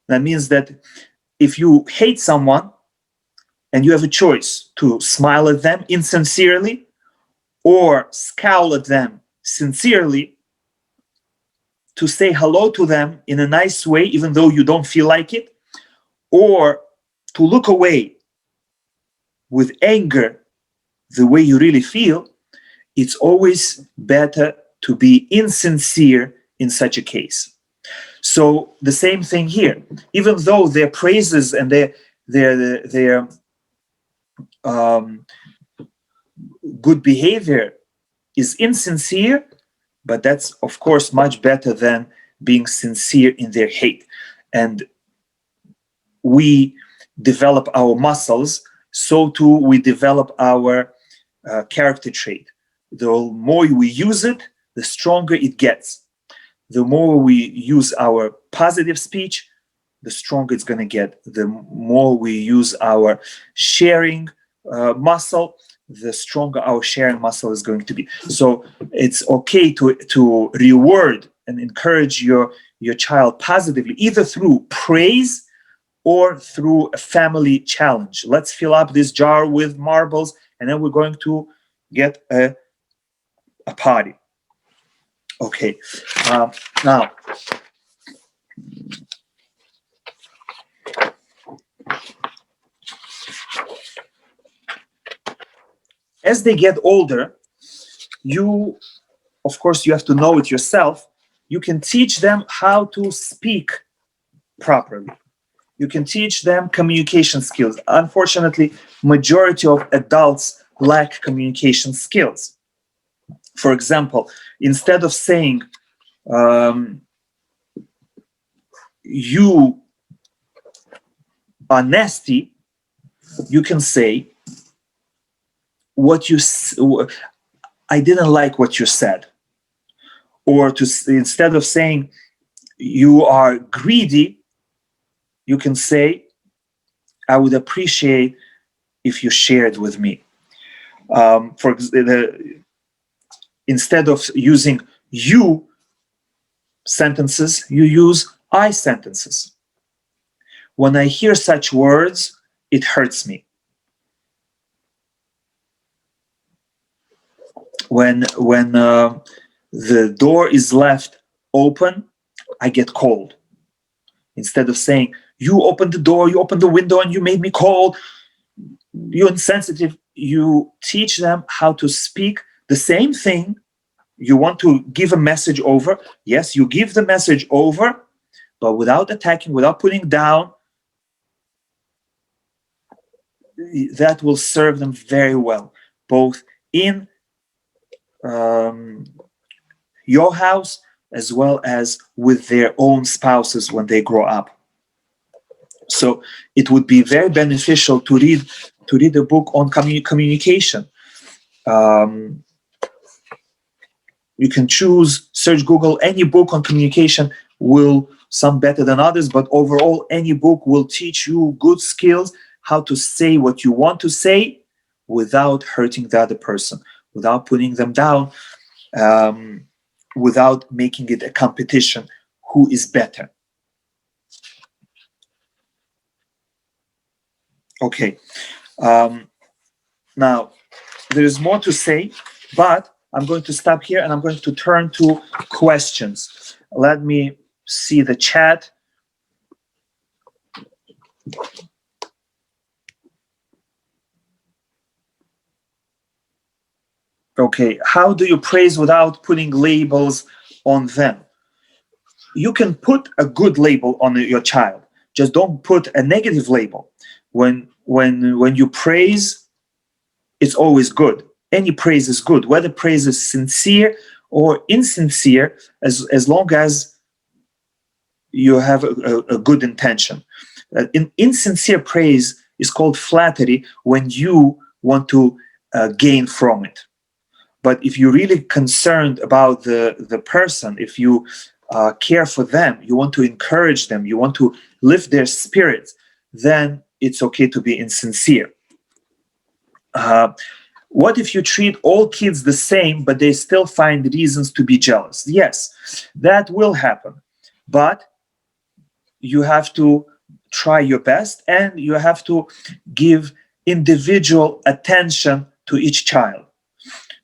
That means that if you hate someone and you have a choice to smile at them insincerely or scowl at them sincerely, to say hello to them in a nice way even though you don't feel like it, or to look away with anger the way you really feel, it's always better to be insincere in such a case. So the same thing here. Even though their praises and their good behavior is insincere, but that's of course much better than being sincere in their hate. And we develop our muscles, so too we develop our character trait. The more we use it, the stronger it gets. The more we use our positive speech, the stronger it's going to get. The more we use our sharing muscle, the stronger our sharing muscle is going to be. So it's okay to reward and encourage your child positively, either through praise or through a family challenge. Let's fill up this jar with marbles, and then we're going to get a party. Okay, now, as they get older, of course, you have to know it yourself. You can teach them how to speak properly. You can teach them communication skills. Unfortunately, majority of adults lack communication skills. For example, instead of saying, "You are nasty," you can say, "I didn't like what you said." Or instead of saying, "You are greedy," you can say, "I would appreciate if you shared with me." Instead of using "you" sentences, you use "I" sentences. When I hear such words, it hurts me. When the door is left open, I get cold. Instead of saying, "You opened the door, you opened the window, and you made me cold, you're insensitive," you teach them how to speak the same thing. You want to give a message over. Yes, you give the message over, but without attacking, without putting down. That will serve them very well, both in your house as well as with their own spouses when they grow up. So it would be very beneficial to read a book on communication. You can search Google, any book on communication some better than others, but overall any book will teach you good skills, how to say what you want to say without hurting the other person, without putting them down, without making it a competition. Who is better? Okay. Now, there is more to say, but I'm going to stop here and I'm going to turn to questions. Let me see the chat. Okay, how do you praise without putting labels on them? You can put a good label on your child. Just don't put a negative label. When you praise, it's always good. Any praise is good, whether praise is sincere or insincere, as long as you have a good intention. Insincere praise is called flattery when you want to gain from it. But if you're really concerned about the person, if you care for them, you want to encourage them, you want to lift their spirits, then it's okay to be insincere. What if you treat all kids the same, but they still find reasons to be jealous? Yes, that will happen. But you have to try your best, and you have to give individual attention to each child.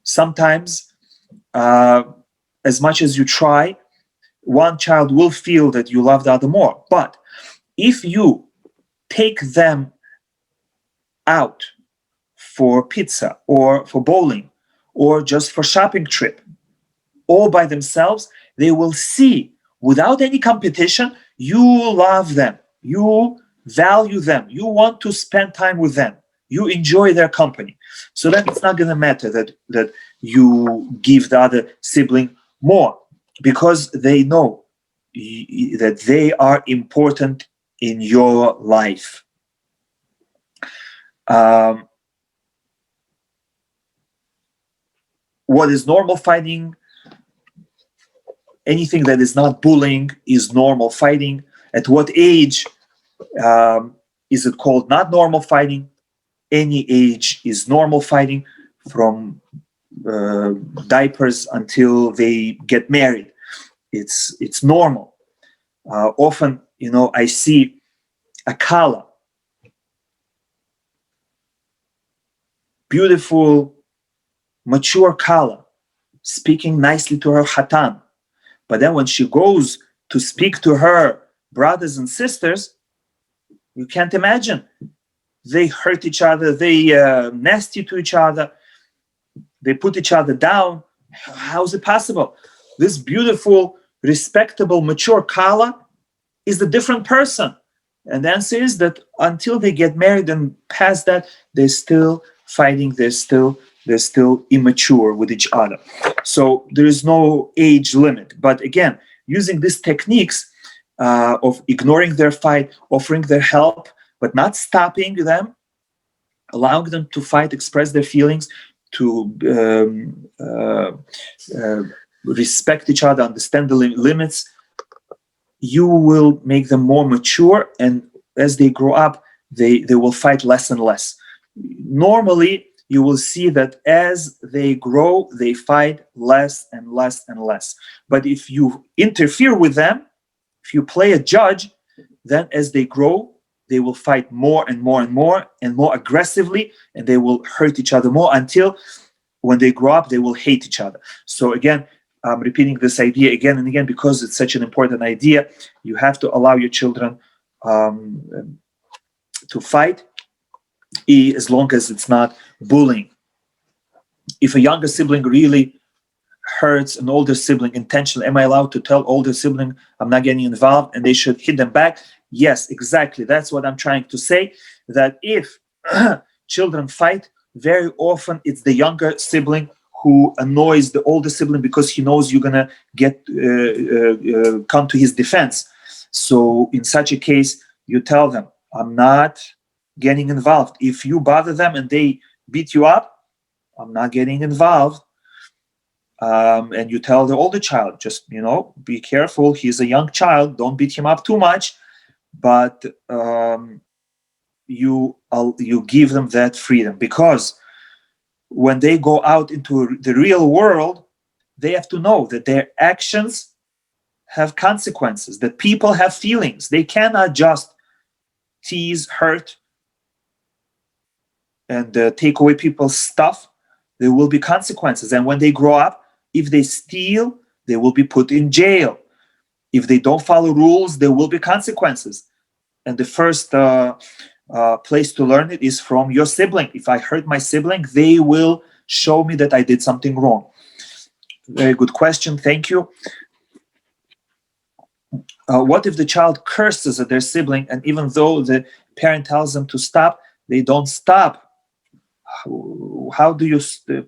Sometimes, as much as you try, one child will feel that you love the other more. But if you take them out for pizza or for bowling or just for shopping trip, all by themselves, they will see, without any competition, you love them, you value them, you want to spend time with them, you enjoy their company. So then it's not going to matter that you give the other sibling more, because they know that they are important in your life. What is normal fighting? Anything that is not bullying is normal fighting. At what age is it called not normal fighting? Any age is normal fighting, from diapers until they get married. It's normal. Often, I see a kala, beautiful, mature kala, speaking nicely to her hatan. But then when she goes to speak to her brothers and sisters, you can't imagine. They hurt each other, they nasty to each other, they put each other down. How is it possible? This beautiful, respectable, mature kala is a different person. And the answer is that until they get married and past that, they're still fighting, they're still immature with each other. So there is no age limit. But again, using these techniques of ignoring their fight, offering their help, but not stopping them, allowing them to fight, express their feelings, to respect each other, understand the limits, you will make them more mature, and as they grow up, they will fight less and less. Normally, you will see that as they grow, they fight less and less and less. But if you interfere with them, if you play a judge, then as they grow, they will fight more and more and more and more aggressively, and they will hurt each other more until when they grow up, they will hate each other. So again, I'm repeating this idea again and again because it's such an important idea. You have to allow your children to fight, as long as it's not bullying. If a younger sibling really hurts an older sibling intentionally, am I allowed to tell older sibling I'm not getting involved and they should hit them back? Yes, exactly. That's what I'm trying to say, that if children fight, very often it's the younger sibling who annoys the older sibling because he knows you're going to get come to his defense. So in such a case, you tell them, I'm not getting involved. If you bother them and they beat you up, I'm not getting involved. And you tell the older child, just, be careful. He's a young child. Don't beat him up too much. But you you give them that freedom, because when they go out into the real world, they have to know that their actions have consequences, that people have feelings. They cannot just tease, hurt, and take away people's stuff. There will be consequences. And when they grow up, if they steal, they will be put in jail. If they don't follow rules, there will be consequences. And the first place to learn it is from your sibling. If I hurt my sibling, they will show me that I did something wrong. Very good question. Thank you. What if the child curses at their sibling, and even though the parent tells them to stop, they don't stop? How do you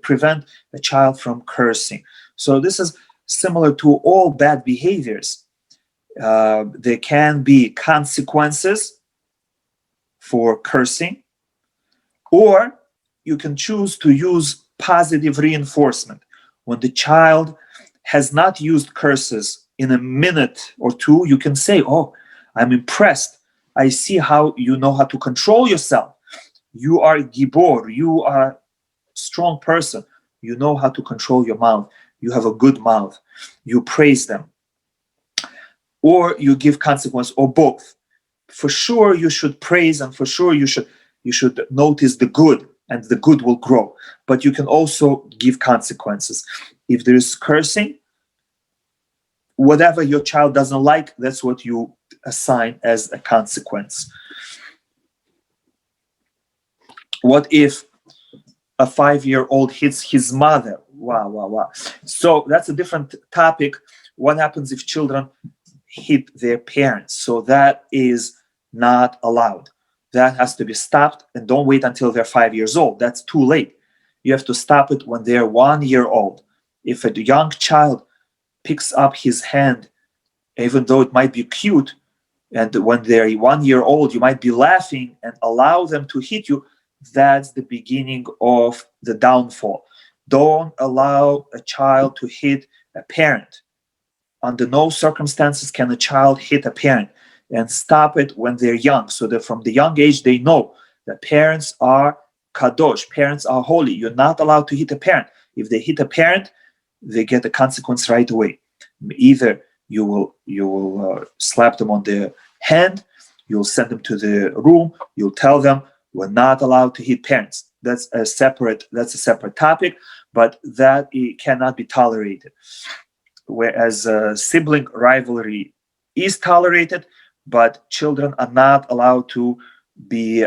prevent a child from cursing? So this is similar to all bad behaviors. There can be consequences for cursing, or you can choose to use positive reinforcement. When the child has not used curses in a minute or two, you can say, "Oh, I'm impressed. I see how you know how to control yourself. You are gibor. You are a strong person. You know how to control your mouth. You have a good mouth." You praise them. Or you give consequence, or both. For sure you should praise, and for sure you should notice the good, and the good will grow. But you can also give consequences. If there is cursing, whatever your child doesn't like, that's what you assign as a consequence. What if a 5-year-old hits his mother? Wow. So that's a different topic. What happens if children hit their parents? So that is not allowed. That has to be stopped, and don't wait until they're 5 years old. That's too late. You have to stop it when they're 1 year old. If a young child picks up his hand, even though it might be cute, and when they're 1 year old, you might be laughing and allow them to hit you, that's the beginning of the downfall. Don't allow a child to hit a parent. Under no circumstances can a child hit a parent, and stop it when they're young, so that from the young age they know that parents are kadosh, parents are holy. You're not allowed to hit a parent. If they hit a parent, they get a consequence right away. Either you will slap them on the hand, you'll send them to the room, you'll tell them we're not allowed to hit parents. That's a separate topic, but that it cannot be tolerated. Whereas sibling rivalry is tolerated, but children are not allowed to be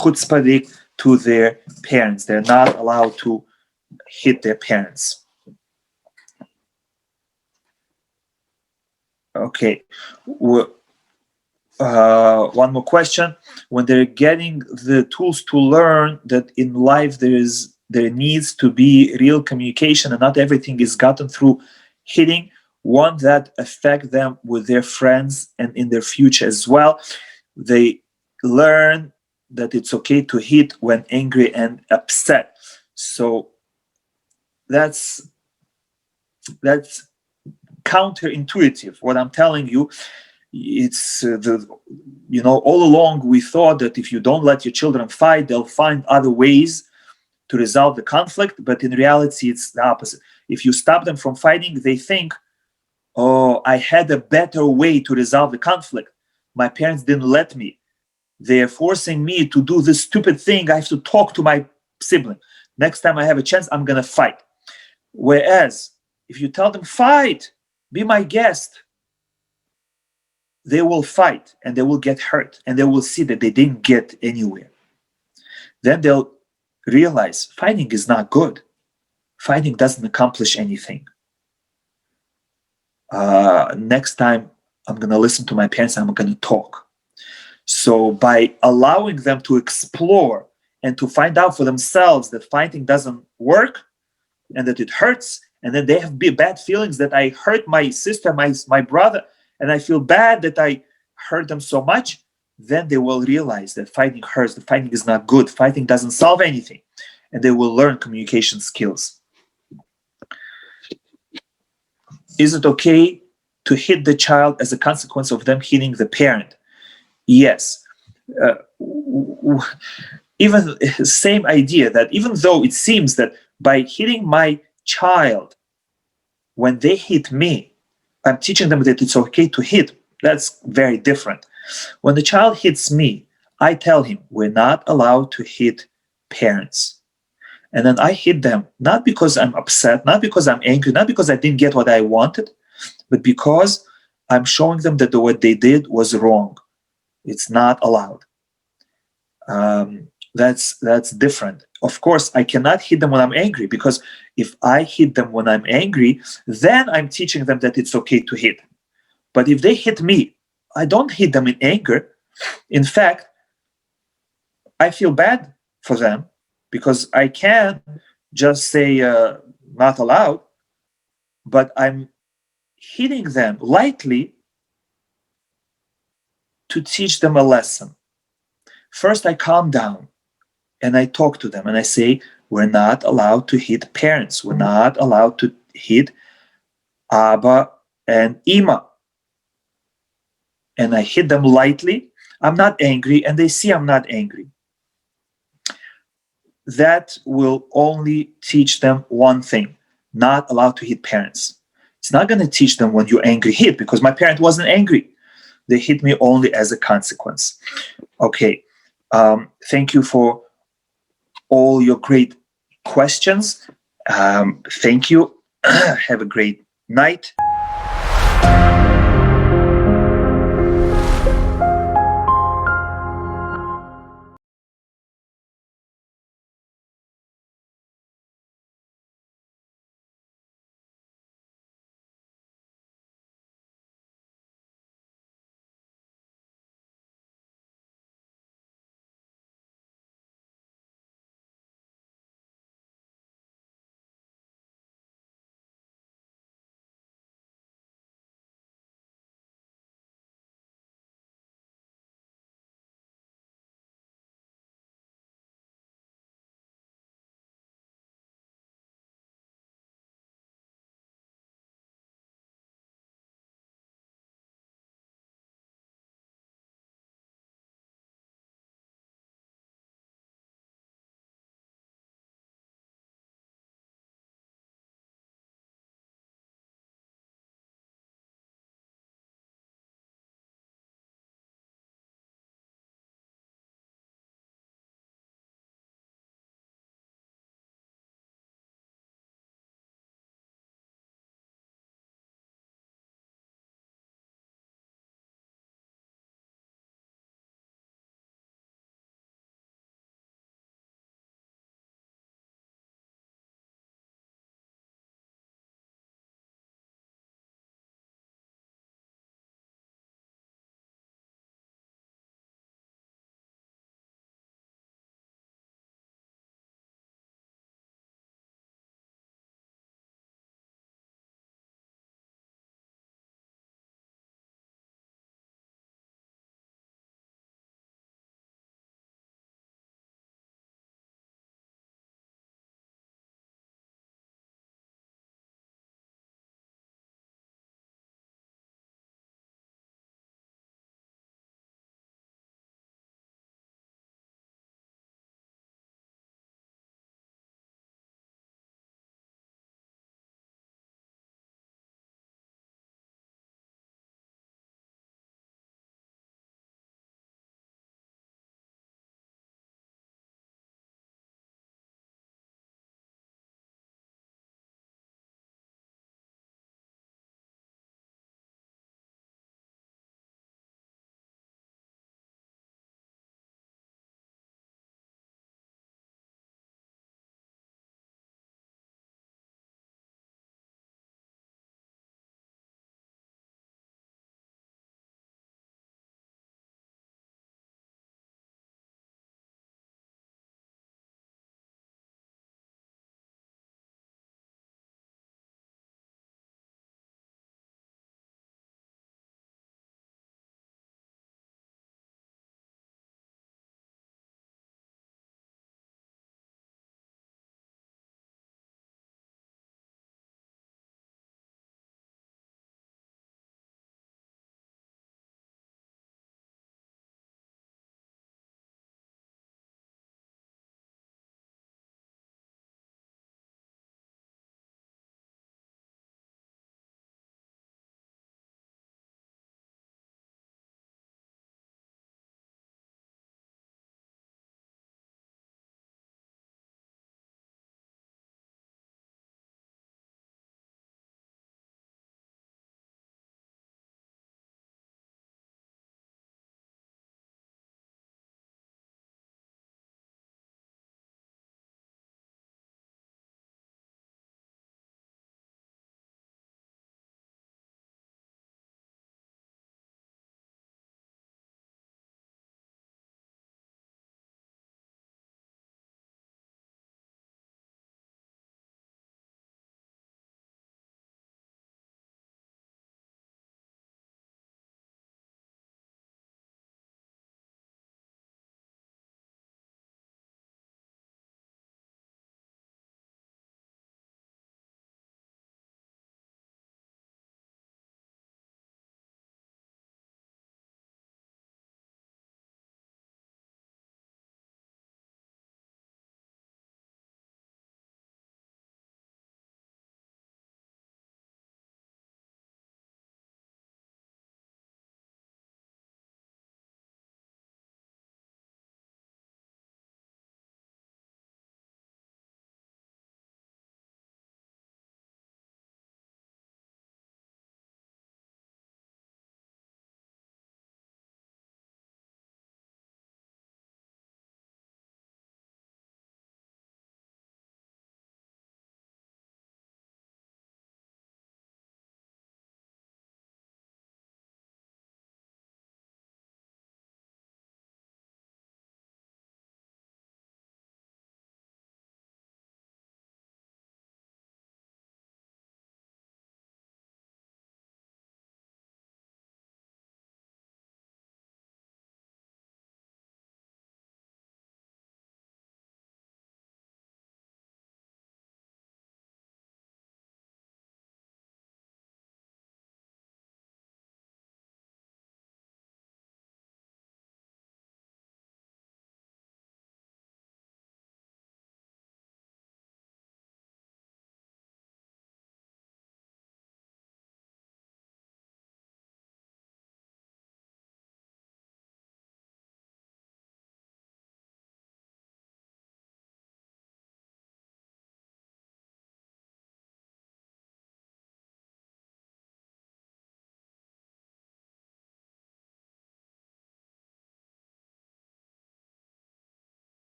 chutzpahdik to their parents. They're not allowed to hit their parents. Okay. One more question. When they're getting the tools to learn that in life there needs to be real communication, and not everything is gotten through hitting, won't that affect them with their friends and in their future as well? They learn that it's okay to hit when angry and upset. So that's counterintuitive. What I'm telling you, it's all along we thought that if you don't let your children fight, they'll find other ways to resolve the conflict. But in reality, it's the opposite. If you stop them from fighting, they think, "Oh, I had a better way to resolve the conflict. My parents didn't let me. They're forcing me to do this stupid thing. I have to talk to my sibling. Next time I have a chance, I'm going to fight." Whereas if you tell them, "Fight, be my guest," they will fight, and they will get hurt, and they will see that they didn't get anywhere. Then they'll realize fighting is not good. Fighting doesn't accomplish anything. Next time, I'm going to listen to my parents, and I'm going to talk. So by allowing them to explore and to find out for themselves that fighting doesn't work and that it hurts, and then they have bad feelings that I hurt my sister, my brother, and I feel bad that I hurt them so much, then they will realize that fighting hurts, that fighting is not good, fighting doesn't solve anything, and they will learn communication skills. Is it okay to hit the child as a consequence of them hitting the parent? Yes. Even same idea, that even though it seems that by hitting my child, when they hit me, I'm teaching them that it's okay to hit. That's very different. When the child hits me, I tell him we're not allowed to hit parents. And then I hit them, not because I'm upset, not because I'm angry, not because I didn't get what I wanted, but because I'm showing them that what they did was wrong. It's not allowed. That's different. Of course, I cannot hit them when I'm angry, because if I hit them when I'm angry, then I'm teaching them that it's okay to hit. But if they hit me, I don't hit them in anger. In fact, I feel bad for them, because I can just say not allowed, but I'm hitting them lightly to teach them a lesson. First, I calm down and I talk to them and I say, we're not allowed to hit parents. We're not allowed to hit Abba and Ima. And I hit them lightly. I'm not angry, and they see I'm not angry. That will only teach them one thing: not allowed to hit parents. It's not going to teach them when you're angry, hit, because my parent wasn't angry. They hit me only as a consequence. Okay. Thank you for all your great questions. Thank you. Have a great night.